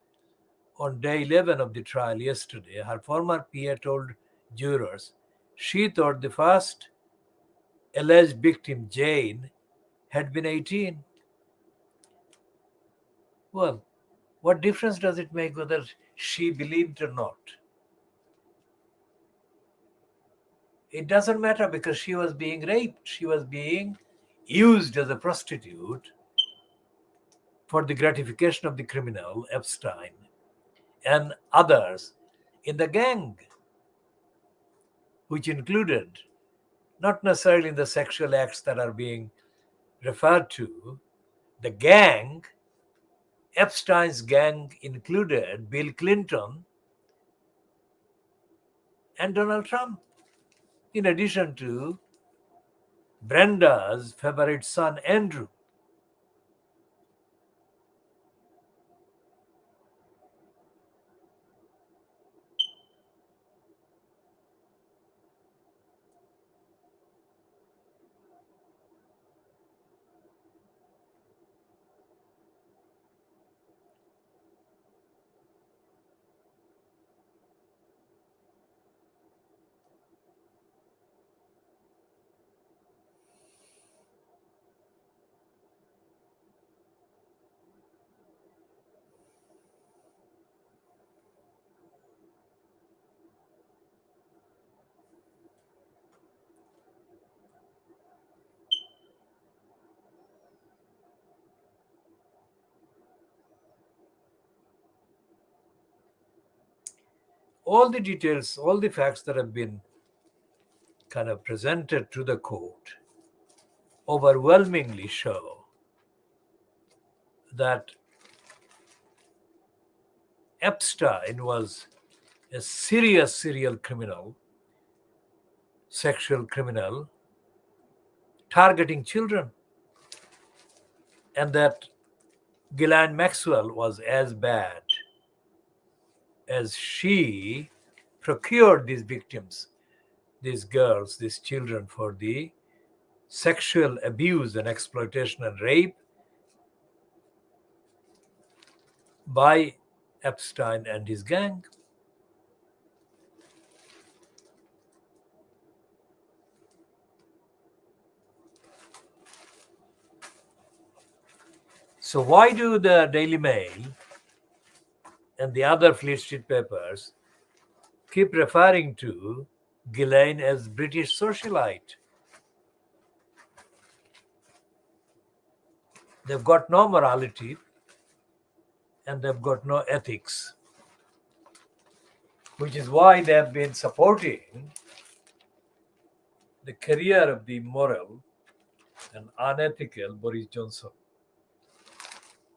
on day 11 of the trial yesterday, her former PA told jurors she thought the first alleged victim, Jane, had been 18. Well, what difference does it make whether she believed or not? It doesn't matter because she was being raped. She was being used as a prostitute for the gratification of the criminal, Epstein, and others in the gang which included, not necessarily in the sexual acts that are being referred to, the gang. Epstein's gang included Bill Clinton and Donald Trump, in addition to Brenda's favorite son, Andrew. All the details, all the facts that have been kind of presented to the court overwhelmingly show that Epstein was a serious serial criminal, sexual criminal, targeting children, and that Ghislaine Maxwell was as bad, as she procured these victims, these girls, these children, for the sexual abuse and exploitation and rape by Epstein and his gang. So why do the Daily Mail and the other Fleet Street papers keep referring to Ghislaine as British socialite? They've got no morality and they've got no ethics, which is why they have been supporting the career of the immoral and unethical Boris Johnson.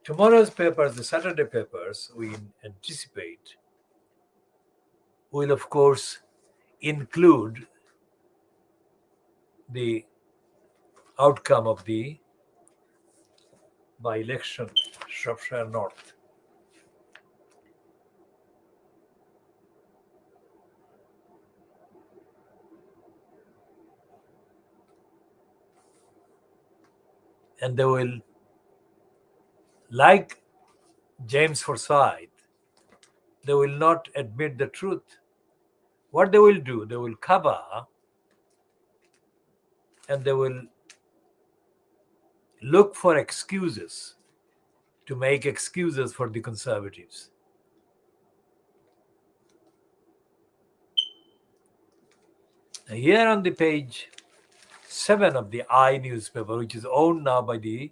Tomorrow's papers, the Saturday papers, we anticipate, will of course include the outcome of the by-election, Shropshire North. And they will, like James Forsyth, they will not admit the truth. What they will do, they will cover and they will look for excuses, to make excuses for the Conservatives. Now here on the page 7 of the I newspaper, which is owned now by the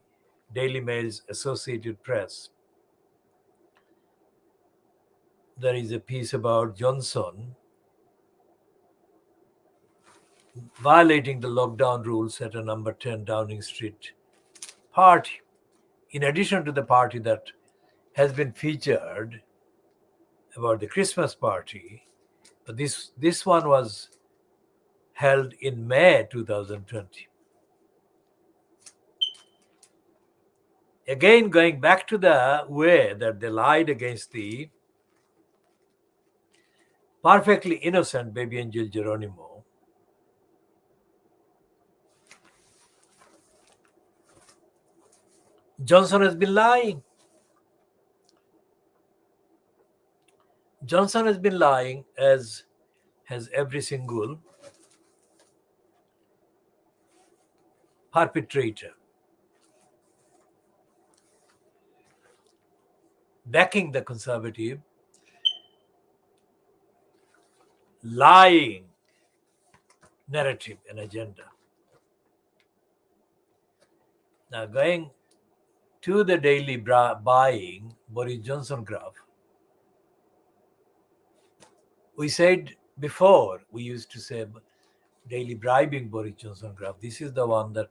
Daily Mail's Associated Press, there is a piece about Johnson violating the lockdown rules at a number 10 Downing Street party, in addition to the party that has been featured about the Christmas party. But this one was held in May 2020. Again, going back to the way that they lied against the perfectly innocent BabyAngelGeronimo, Johnson has been lying. Johnson has been lying, as has every single perpetrator, backing the Conservative lying narrative and agenda. Now, going to the daily buying Boris Johnson graph, we said before, we used to say daily bribing Boris Johnson graph. This is the one that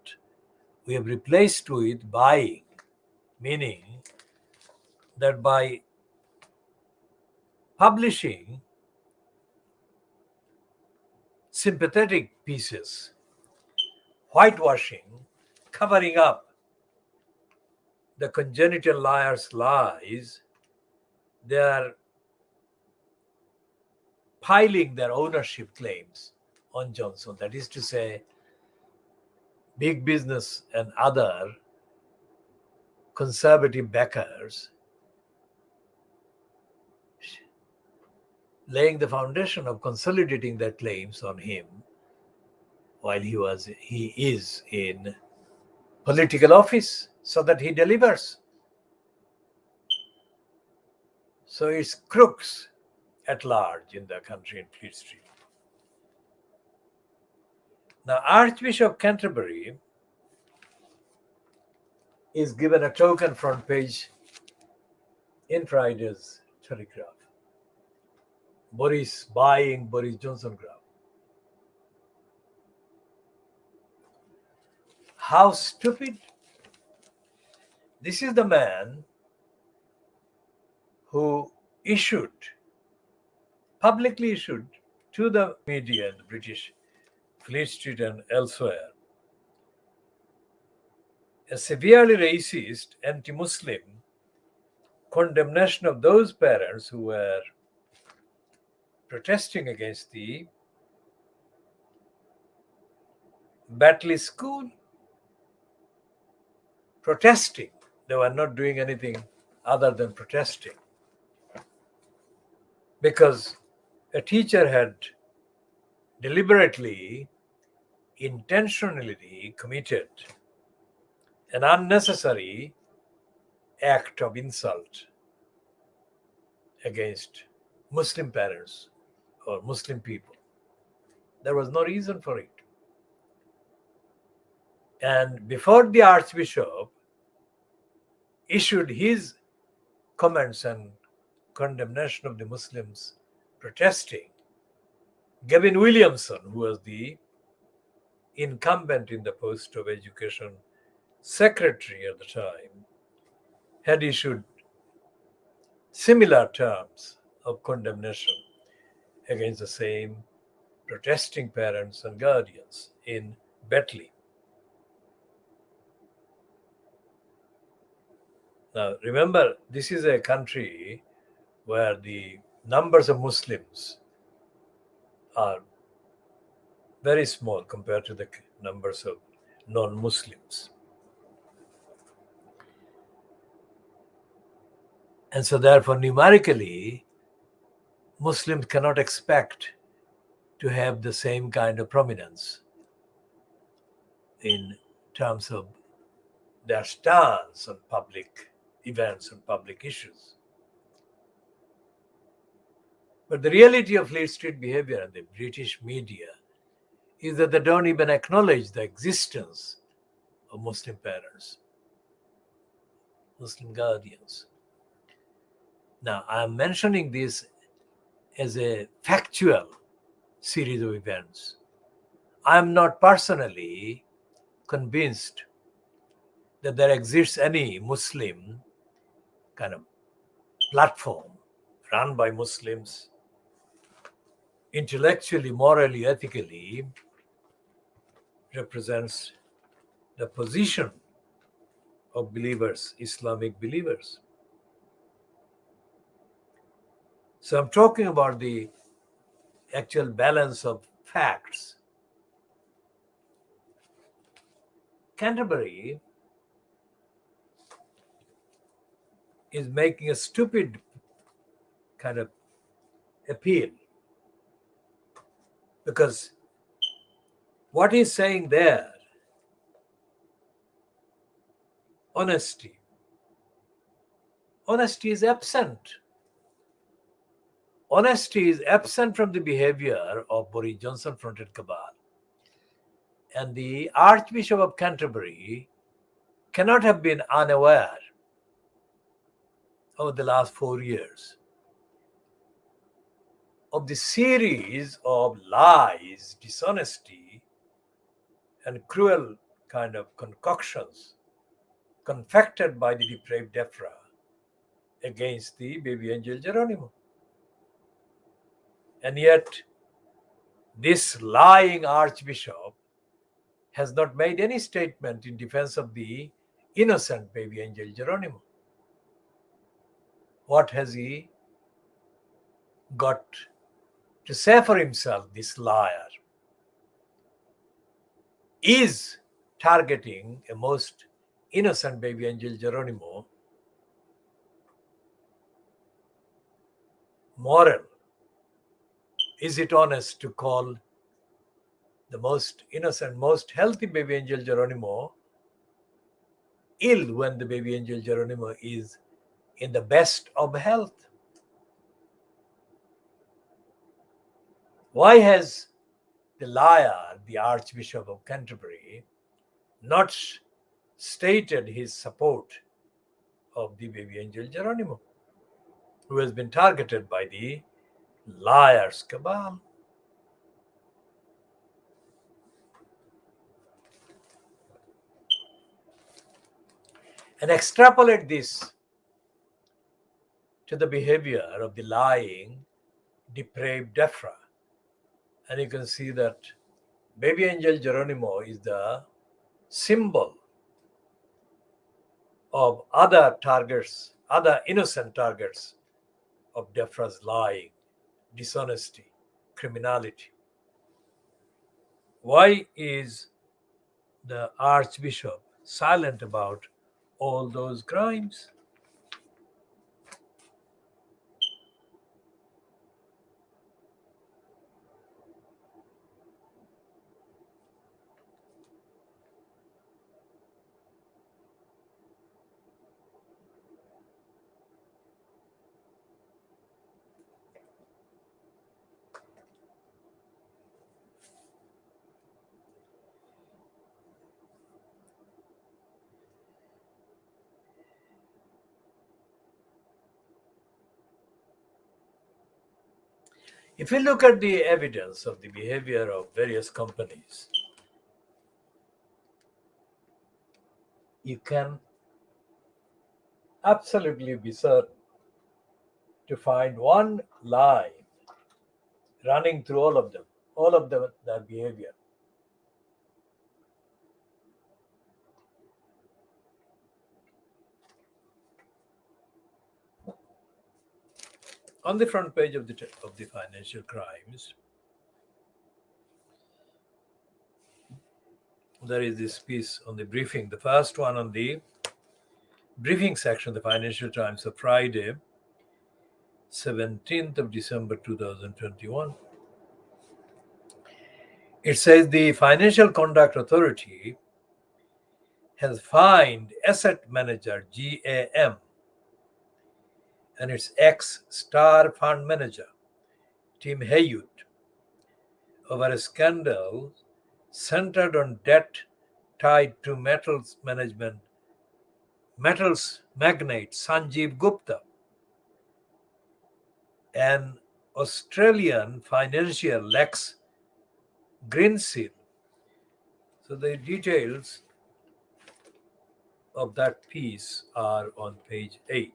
we have replaced with buying, meaning that by publishing sympathetic pieces, whitewashing, covering up the congenital liar's lies, they are piling their ownership claims on Johnson. That is to say, big business and other conservative backers laying the foundation of consolidating their claims on him while he is in political office, so that he delivers. So it's crooks at large in the country in Fleet Street. Now, Archbishop Canterbury is given a token front page in Friday's Telegraph. Boris buying Boris Johnson graph. How stupid. This is the man who publicly issued to the media in the British Fleet Street and elsewhere, a severely racist, anti-Muslim condemnation of those parents who were protesting against the Batley School. Protesting. They were not doing anything other than protesting, because a teacher had deliberately, intentionally committed an unnecessary act of insult against Muslim parents or Muslim people. There was no reason for it. And before the Archbishop issued his comments and condemnation of the Muslims protesting, Gavin Williamson, who was the incumbent in the post of Education Secretary at the time, had issued similar terms of condemnation against the same protesting parents and guardians in Batley. Now, remember, this is a country where the numbers of Muslims are very small compared to the numbers of non-Muslims. And so therefore, numerically, Muslims cannot expect to have the same kind of prominence in terms of their stance on public events and public issues. But the reality of Fleet Street behavior in the British media is that they don't even acknowledge the existence of Muslim parents, Muslim guardians. Now, I'm mentioning this as a factual series of events. I'm not personally convinced that there exists any Muslim kind of platform run by Muslims, intellectually, morally, ethically, represents the position of believers, Islamic believers. So I'm talking about the actual balance of facts. Canterbury is making a stupid kind of appeal, because what he's saying there, honesty is absent. Honesty is absent from the behavior of Boris Johnson fronted cabal. And the Archbishop of Canterbury cannot have been unaware over the last 4 years of the series of lies, dishonesty, and cruel kind of concoctions confected by the depraved Defra against the baby angel Geronimo. And yet, this lying archbishop has not made any statement in defense of the innocent baby angel Geronimo. What has he got to say for himself? This liar is targeting a most innocent baby angel Geronimo. Moral. Is it honest to call the most innocent, most healthy baby angel Geronimo ill when the baby angel Geronimo is in the best of health? Why has the liar, the Archbishop of Canterbury, not stated his support of the baby angel Geronimo, who has been targeted by the liar's cabal? And extrapolate this to the behavior of the lying, depraved Defra, and you can see that baby angel Geronimo is the symbol of other targets, other innocent targets of Defra's lying, dishonesty, criminality. Why is the Archbishop silent about all those crimes? If you look at the evidence of the behavior of various companies, you can absolutely be certain to find one line running through all of them, their behavior. On the front page of the Financial Crimes, there is this piece on the briefing, the first one on the briefing section of the Financial Times of Friday, 17th of December 2021. It says the Financial Conduct Authority has fined asset manager GAM and its ex-star fund manager Tim Haywood over a scandal centered on debt tied to metals magnate Sanjeev Gupta, an Australian financier Lex Greensill. So the details of that piece are on page 8.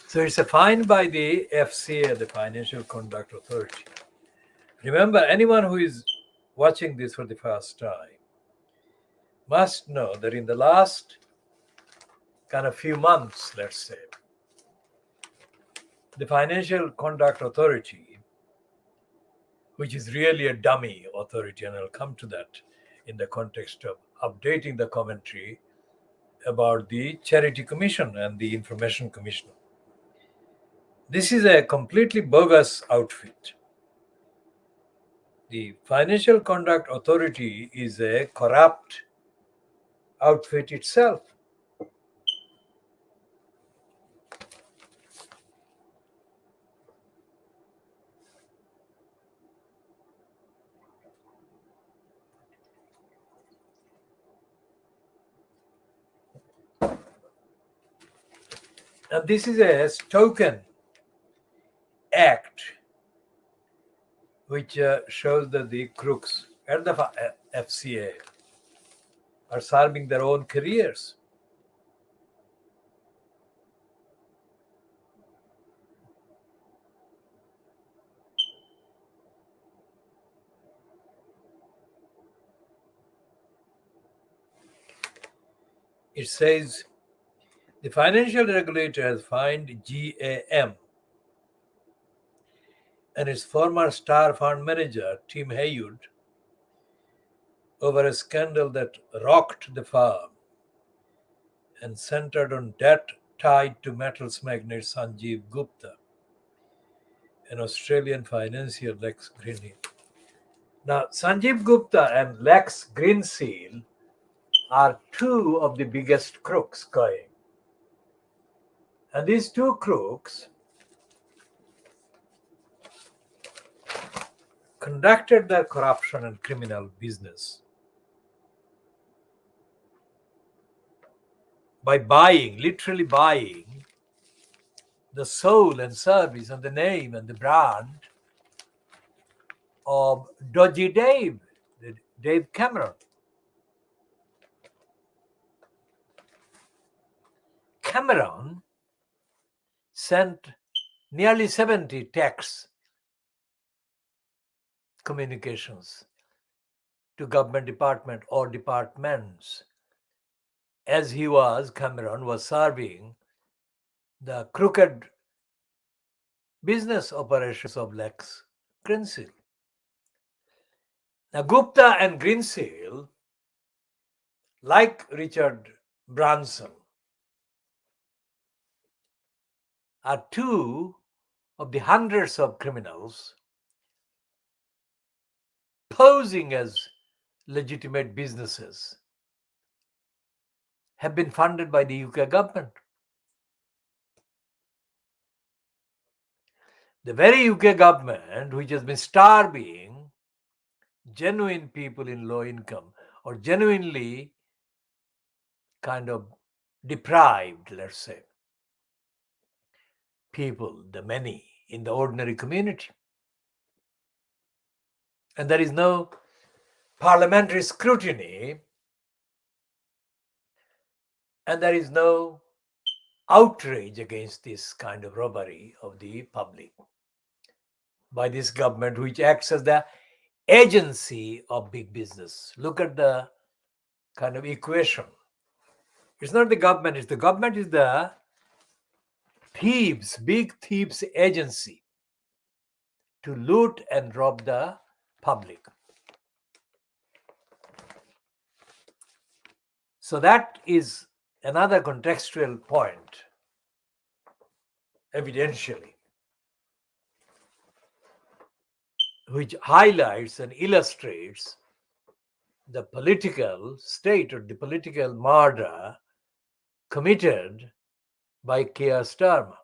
So it's a fine by the FCA, the Financial Conduct Authority. Remember, anyone who is watching this for the first time must know that in the last kind of few months, let's say, the Financial Conduct Authority, which is really a dummy authority, and I'll come to that in the context of updating the commentary about the Charity Commission and the Information Commissioner. This is a completely bogus outfit. The Financial Conduct Authority is a corrupt outfit itself. And this is a token act which shows that the crooks at the FCA are serving their own careers. It says the financial regulator has fined GAM and its former star fund manager, Tim Haywood, over a scandal that rocked the firm and centered on debt tied to metals magnate Sanjeev Gupta, an Australian financier Lex Greenhill. Now, Sanjeev Gupta and Lex Greensill are two of the biggest crooks going. And these two crooks conducted their corruption and criminal business by buying, literally buying, the soul and service and the name and the brand of Dodgy Dave, Dave Cameron. Cameron sent nearly 70 text communications to government department or departments as Cameron was serving the crooked business operations of Lex Greensill. Now, Gupta and Greensill, like Richard Branson, are two of the hundreds of criminals posing as legitimate businesses have been funded by the UK government. The very UK government which has been starving genuine people in low income or genuinely kind of deprived, let's say, people, the many in the ordinary community. And there is no parliamentary scrutiny and there is no outrage against this kind of robbery of the public by this government, which acts as the agency of big business. Look at the kind of equation. It's not the government is the thieves, big thieves agency to loot and rob the public. So that is another contextual point, evidentially, which highlights and illustrates the political state or the political murder committed by Keir Starmer.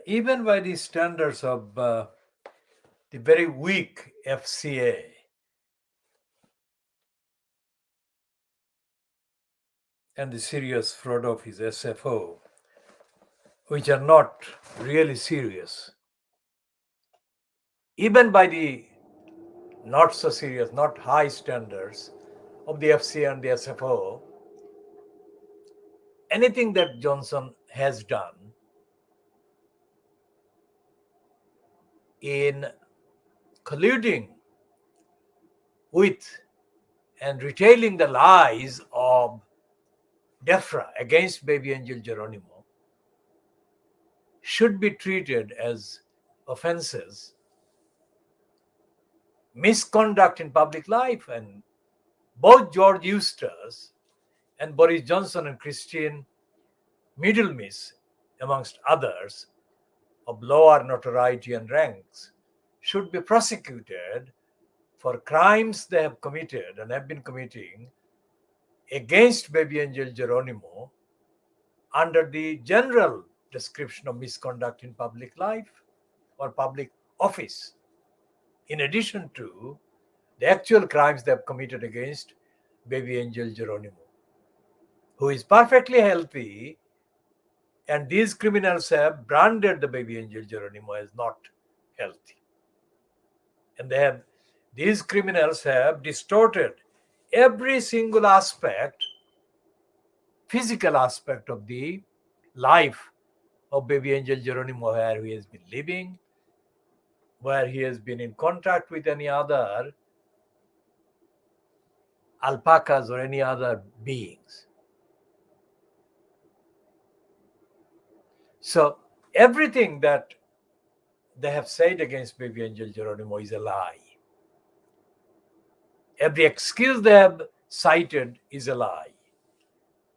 Even by the standards of the very weak FCA, and the serious fraud office SFO, which are not really serious, even by the not so serious, not high standards of the FCA and the SFO, anything that Johnson has done in colluding with and retailing the lies of DEFRA against BabyAngelGeronimo should be treated as offenses, misconduct in public life. And both George Eustace and Boris Johnson and Christine Middlemiss, amongst others, of lower notoriety and ranks, should be prosecuted for crimes they have committed and have been committing against BabyAngelGeronimo under the general description of misconduct in public life or public office, in addition to the actual crimes they have committed against BabyAngelGeronimo, who is perfectly healthy, and these criminals have branded the BabyAngelGeronimo as not healthy. And these criminals have distorted every single aspect, physical aspect of the life of BabyAngelGeronimo, where he has been living, where he has been in contact with any other alpacas or any other beings. So everything that they have said against BabyAngelGeronimo is a lie. Every excuse they have cited is a lie.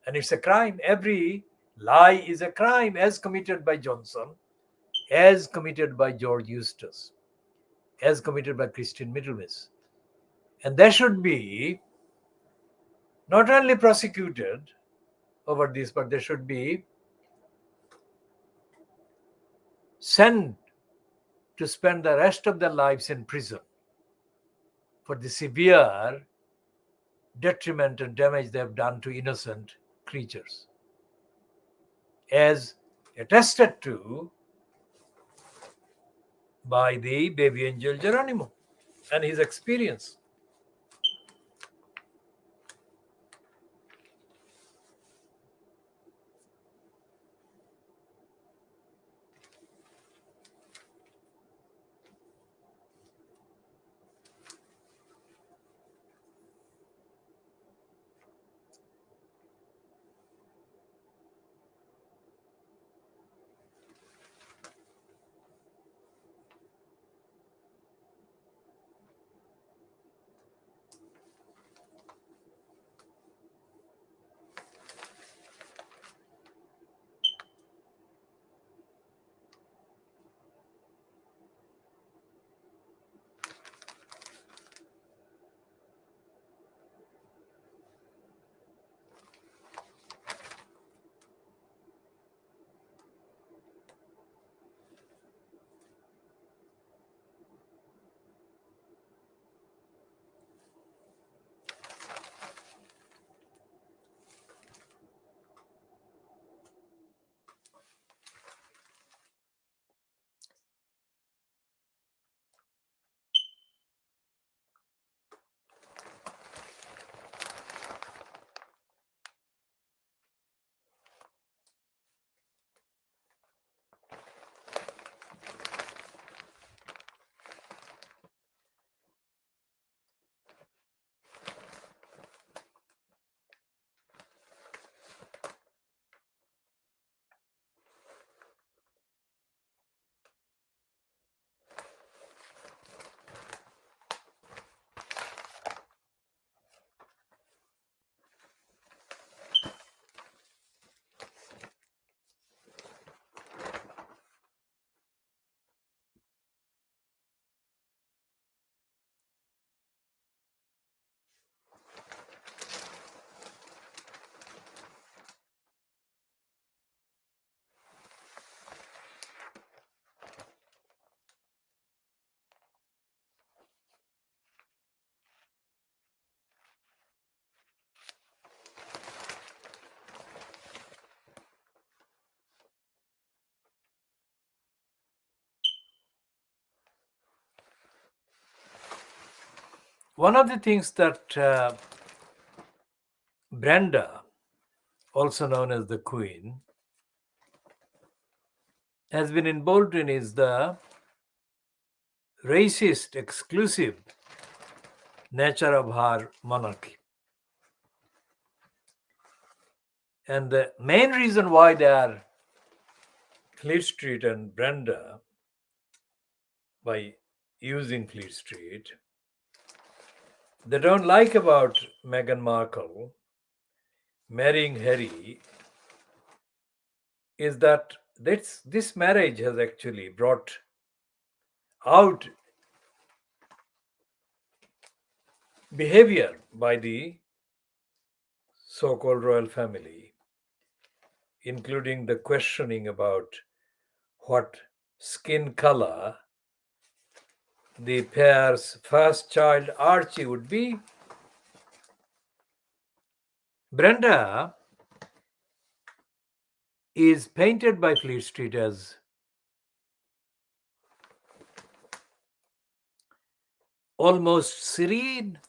And it's a crime. Every lie is a crime, as committed by Johnson, as committed by George Eustace, as committed by Christine Middlemiss. And they should be not only prosecuted over this, but they should be sent to spend the rest of their lives in prison for the severe detriment and damage they have done to innocent creatures, as attested to by the BabyAngelGeronimo and his experience. One of the things that Brenda, also known as the Queen, has been involved in is the racist, exclusive nature of her monarchy. And the main reason why they are Fleet Street and Brenda, by using Fleet Street, they don't like about Meghan Markle marrying Harry is that this marriage has actually brought out behavior by the so-called royal family, including the questioning about what skin color the pair's first child Archie would be. Brenda is painted by Fleet Street as almost serene,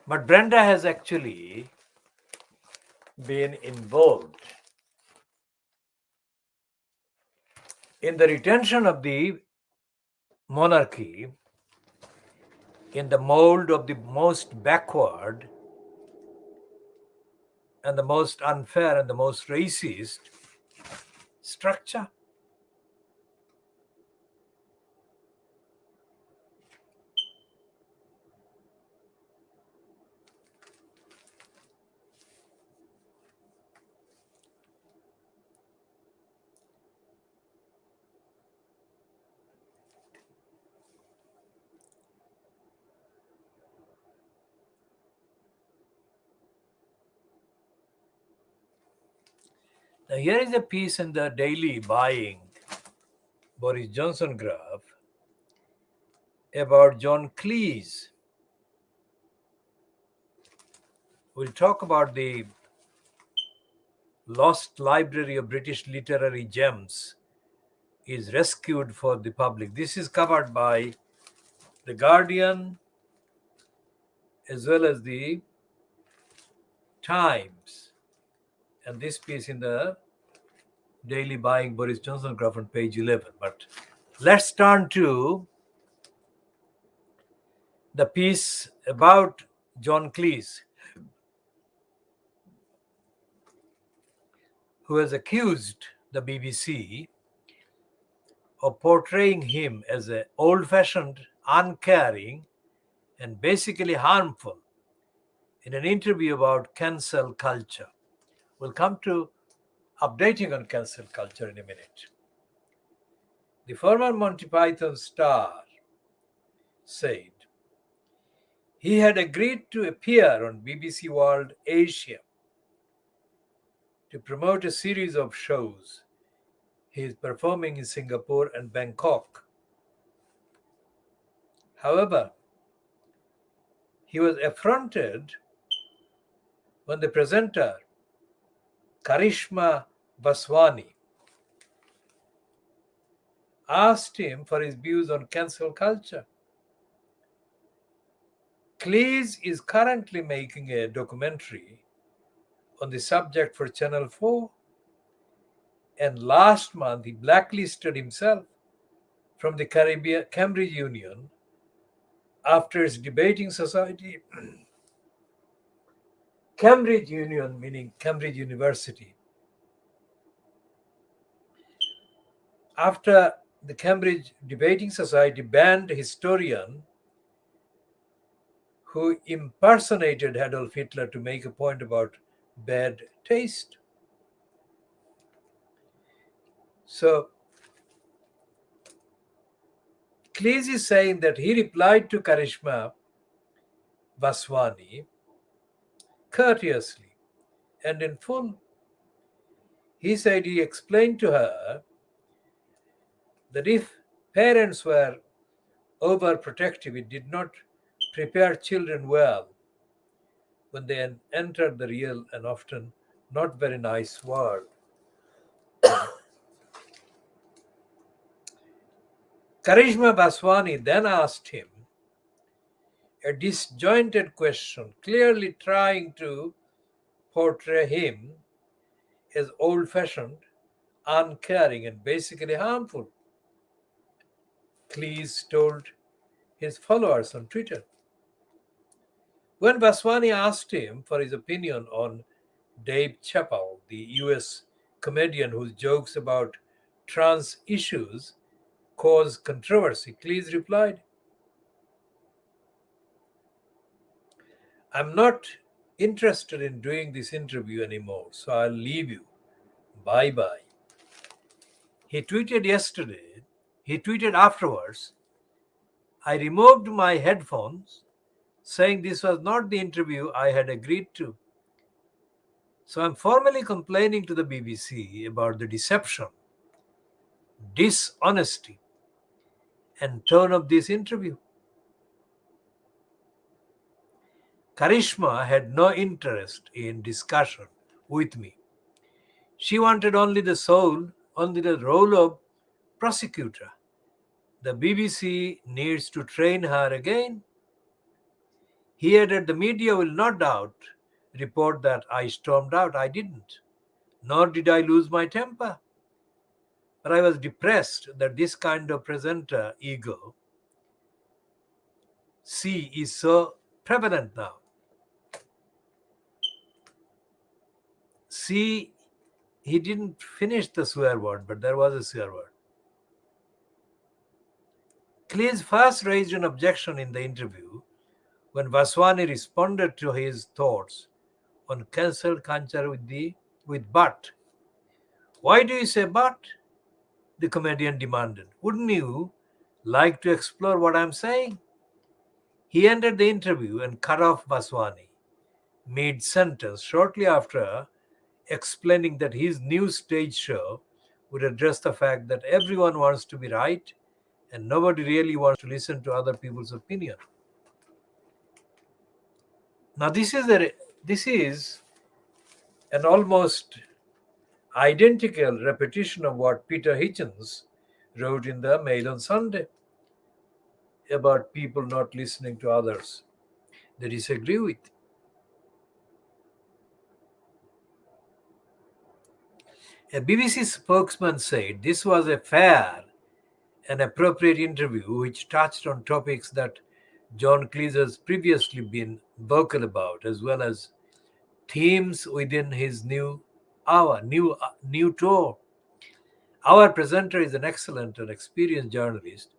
but Brenda has actually been involved in the retention of the monarchy in the mold of the most backward and the most unfair and the most racist structure. Now, here is a piece in the Daily Buying Boris Johnson graph about John Cleese. We'll talk about the lost library of British literary gems is rescued for the public. This is covered by The Guardian as well as the Times. And this piece in the Daily Buying Boris Johnson graph on page 11. But let's turn to the piece about John Cleese, who has accused the BBC of portraying him as an old-fashioned, uncaring, and basically harmful in an interview about cancel culture. We'll come to updating on cancel culture in a minute. The former Monty Python star said he had agreed to appear on BBC World Asia to promote a series of shows he is performing in Singapore and Bangkok. However, he was affronted when the presenter, Karishma Vaswani, asked him for his views on cancel culture. Cleese is currently making a documentary on the subject for Channel 4, and last month he blacklisted himself from the Cambridge Union after its debating society, Cambridge Union meaning Cambridge University, after the Cambridge Debating Society banned a historian who impersonated Adolf Hitler to make a point about bad taste. So, Cleese is saying that he replied to Karishma Vaswani courteously and in full. He said he explained to her that if parents were overprotective, it did not prepare children well when they entered the real and often not very nice world. Karishma Vaswani then asked him a disjointed question, clearly trying to portray him as old-fashioned, uncaring, and basically harmful, Cleese told his followers on Twitter. When Vaswani asked him for his opinion on Dave Chappelle, the US comedian whose jokes about trans issues caused controversy, Cleese replied, "I'm not interested in doing this interview anymore, so I'll leave you. Bye bye." He tweeted yesterday, he tweeted afterwards, "I removed my headphones, saying this was not the interview I had agreed to. So I'm formally complaining to the BBC about the deception, dishonesty, and tone of this interview." Karishma had no interest in discussion with me. She wanted only the role of prosecutor. The BBC needs to train her again. He added, "The media will no doubt report that I stormed out. I didn't. Nor did I lose my temper. But I was depressed that this kind of presenter ego, is so prevalent now." See, he didn't finish the swear word, but there was a swear word. Cleese first raised an objection in the interview when Vaswani responded to his thoughts on cancelled culture with "but." "Why do you say but?" the comedian demanded. "Wouldn't you like to explore what I'm saying?" He ended the interview and cut off Vaswani mid-sentence shortly after explaining that his new stage show would address the fact that everyone wants to be right and nobody really wants to listen to other people's opinion. Now this is an almost identical repetition of what Peter Hitchens wrote in the Mail on Sunday about people not listening to others they disagree with. A BBC spokesman said this was a fair and appropriate interview which touched on topics that John Cleese has previously been vocal about, as well as themes within his new tour. Our presenter is an excellent and experienced journalist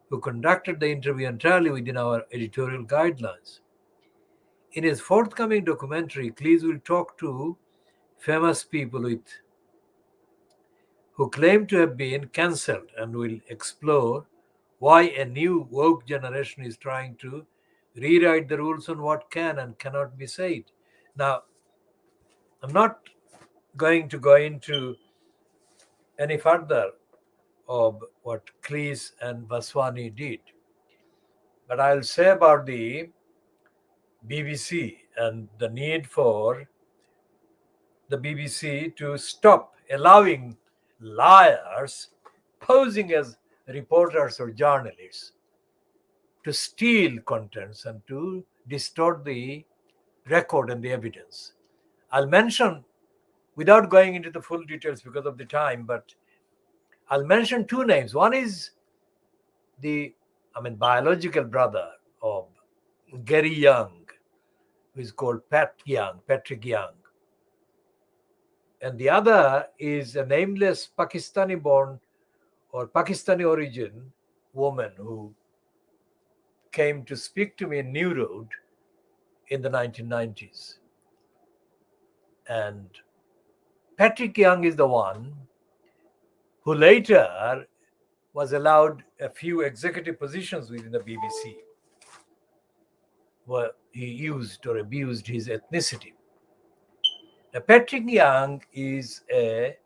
who conducted the interview entirely within our editorial guidelines. In his forthcoming documentary, Cleese will talk to famous people who claim to have been cancelled and will explore why a new woke generation is trying to rewrite the rules on what can and cannot be said. Now, I'm not going to go into any further of what Cleese and Vaswani did, but I'll say about the BBC and the need for the BBC to stop allowing liars posing as reporters or journalists to steal contents and to distort the record and the evidence. I'll mention, without going into the full details because of the time, but I'll mention two names. One is the biological brother of Gary Young, who is called Patrick Young. And the other is a nameless Pakistani born or Pakistani origin woman who came to speak to me in New Road in the 1990s. And Patrick Young is the one who later was allowed a few executive positions within the BBC, where he used or abused his ethnicity. Now, Patrick Young is a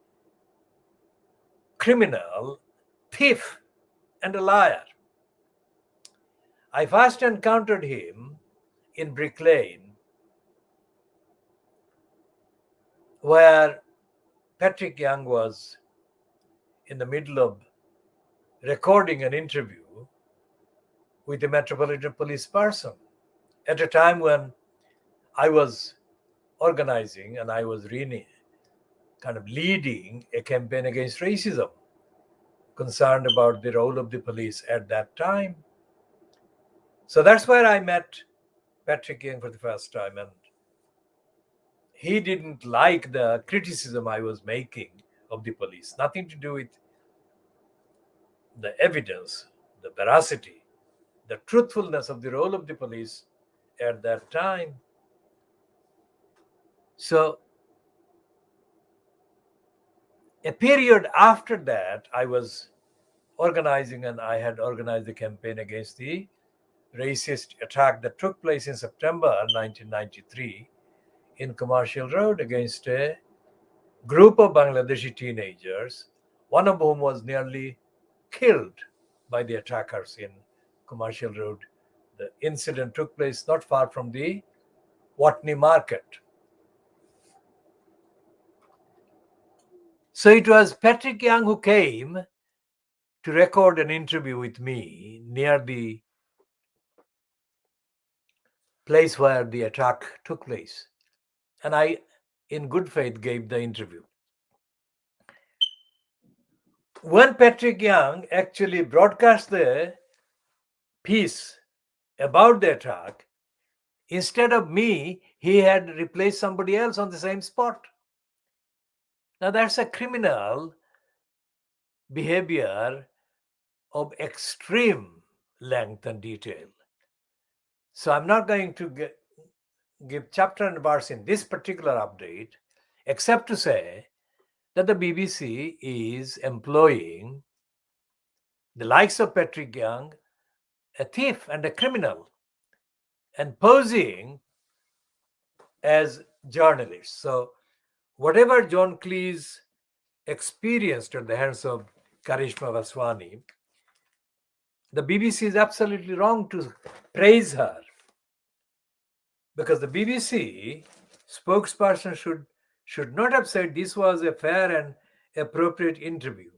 criminal, thief, and a liar. I first encountered him in Brick Lane, where Patrick Young was in the middle of recording an interview with a Metropolitan Police person. at a time when I was organizing and I was really kind of leading a campaign against racism, concerned about the role of the police at that time. So that's where I met Patrick Young for the first time, and he didn't like the criticism I was making of the police. Nothing to do with the evidence, the veracity, the truthfulness of the role of the police at that time. So, a period after that, I was organizing and I had organized a campaign against the racist attack that took place in September 1993 in Commercial Road against a group of Bangladeshi teenagers, one of whom was nearly killed by the attackers in Commercial Road. The incident took place not far from the Watney Market. So it was Patrick Young who came to record an interview with me near the place where the attack took place. And I, in good faith, gave the interview. When Patrick Young actually broadcast the piece about the attack, instead of me, he had replaced somebody else on the same spot. Now that's a criminal behavior of extreme length and detail. So I'm not going to give chapter and verse in this particular update, except to say that the BBC is employing the likes of Patrick Young, a thief and a criminal, and posing as journalists. So whatever John Cleese experienced at the hands of Karishma Vaswani, the BBC is absolutely wrong to praise her, because the BBC spokesperson should not have said this was a fair and appropriate interview.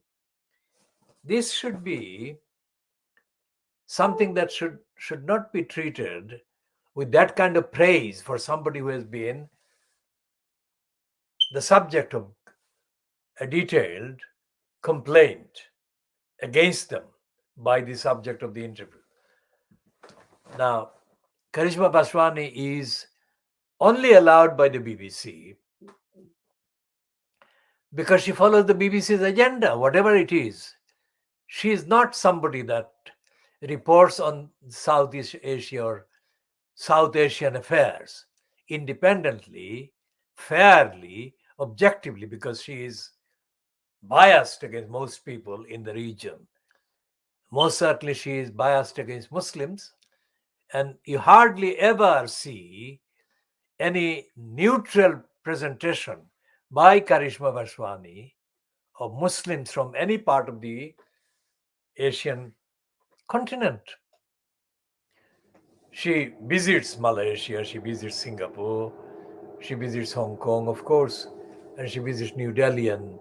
This should be something that should not be treated with that kind of praise for somebody who has been the subject of a detailed complaint against them by the subject of the interview. Now, Karishma Vaswani is only allowed by the BBC because she follows the BBC's agenda, whatever it is. She is not somebody that reports on Southeast Asia or South Asian affairs independently, fairly, objectively, because she is biased against most people in the region. Most certainly, she is biased against Muslims, and you hardly ever see any neutral presentation by Karishma Vaswani of Muslims from any part of the Asian continent. She visits Malaysia, she visits Singapore, she visits Hong Kong, of course, and she visits New Delhi and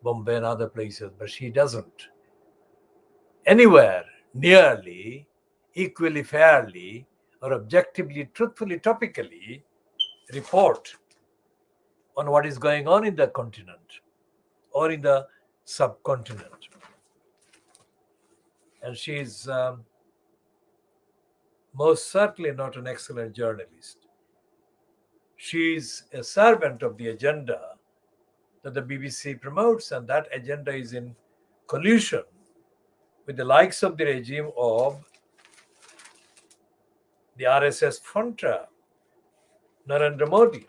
Bombay and other places, but she doesn't anywhere nearly equally fairly or objectively, truthfully, topically report on what is going on in the continent or in the subcontinent. And she is most certainly not an excellent journalist. She is a servant of the agenda that the BBC promotes, and that agenda is in collusion with the likes of the regime of the RSS Frontier, Narendra Modi.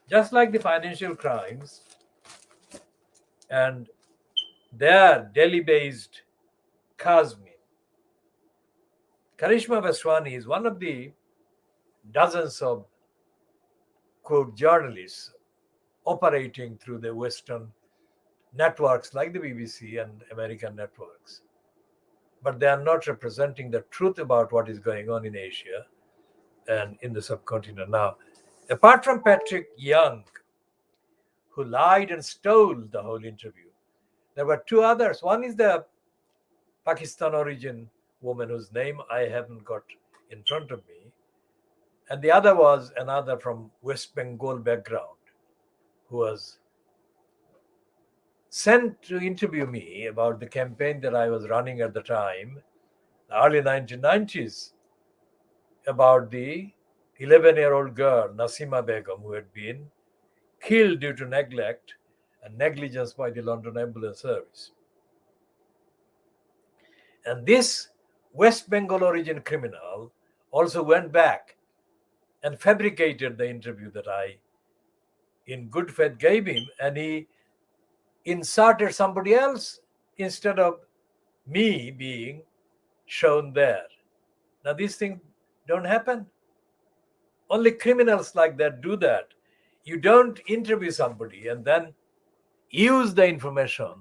Just like the financial crimes and their Delhi-based Kazmi, Karishma Vaswani is one of the dozens of, quote, journalists operating through the Western networks like the BBC and American networks. But they are not representing the truth about what is going on in Asia and in the subcontinent. Now, apart from Patrick Young, who lied and stole the whole interview, there were two others. One is the Pakistan origin woman whose name I haven't got in front of me, And the other was another from West Bengal background who was sent to interview me about the campaign that I was running at the time, the early 1990s, about the 11-year-old girl, Nasima Begum, who had been killed due to neglect and negligence by the London Ambulance Service. And this West Bengal origin criminal also went back and fabricated the interview that I, in good faith, gave him, and he inserted somebody else instead of me being shown there. Now, these things don't happen. Only criminals like that do that. You don't interview somebody and then use the information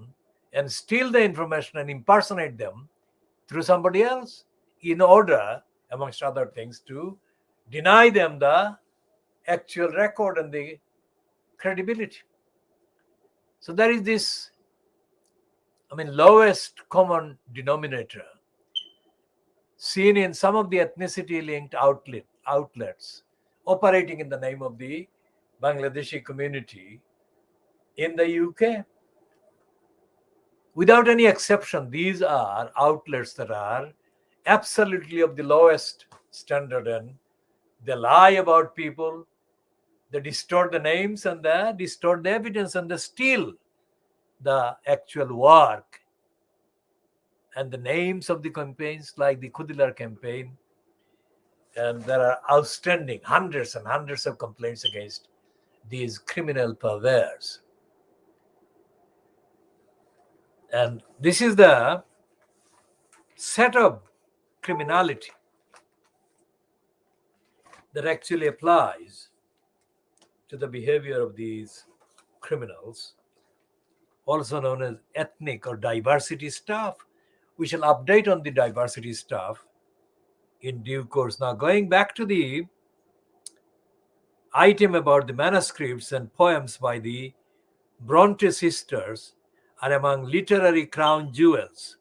and steal the information and impersonate them through somebody else in order, amongst other things, to deny them the actual record and the credibility. So there is this, lowest common denominator seen in some of the ethnicity-linked outlets operating in the name of the Bangladeshi community in the UK. Without any exception, these are outlets that are absolutely of the lowest standard, and they lie about people, they distort the names and they distort the evidence, and they steal the actual work and the names of the campaigns like the KhoodeelaarTV campaign. And there are outstanding hundreds and hundreds of complaints against these criminal purveyors. And this is the set of criminality that actually applies to the behavior of these criminals, also known as ethnic or diversity stuff. We shall update on the diversity stuff in due course. Now, going back to the item about the manuscripts and poems by the Bronte sisters are among literary crown jewels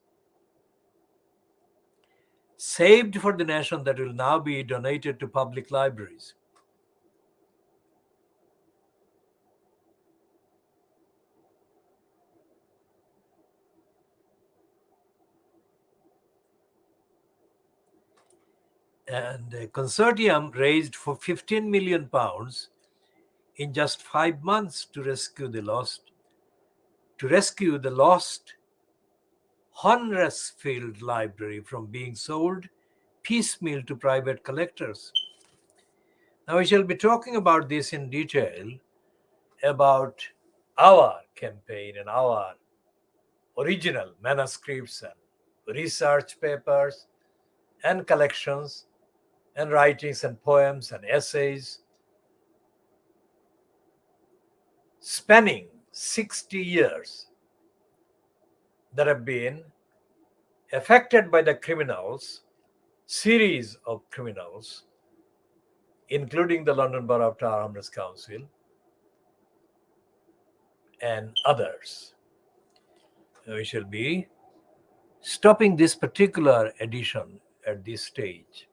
saved for the nation that will now be donated to public libraries. And a consortium raised for £15 million in just 5 months to rescue the lost Honsfield Library from being sold piecemeal to private collectors. Now, we shall be talking about this in detail, about our campaign and our original manuscripts and research papers and collections and writings and poems and essays spanning 60 years that have been affected by the series of criminals, including the London Borough of Tower Hamlets Council and others. We shall be stopping this particular edition at this stage.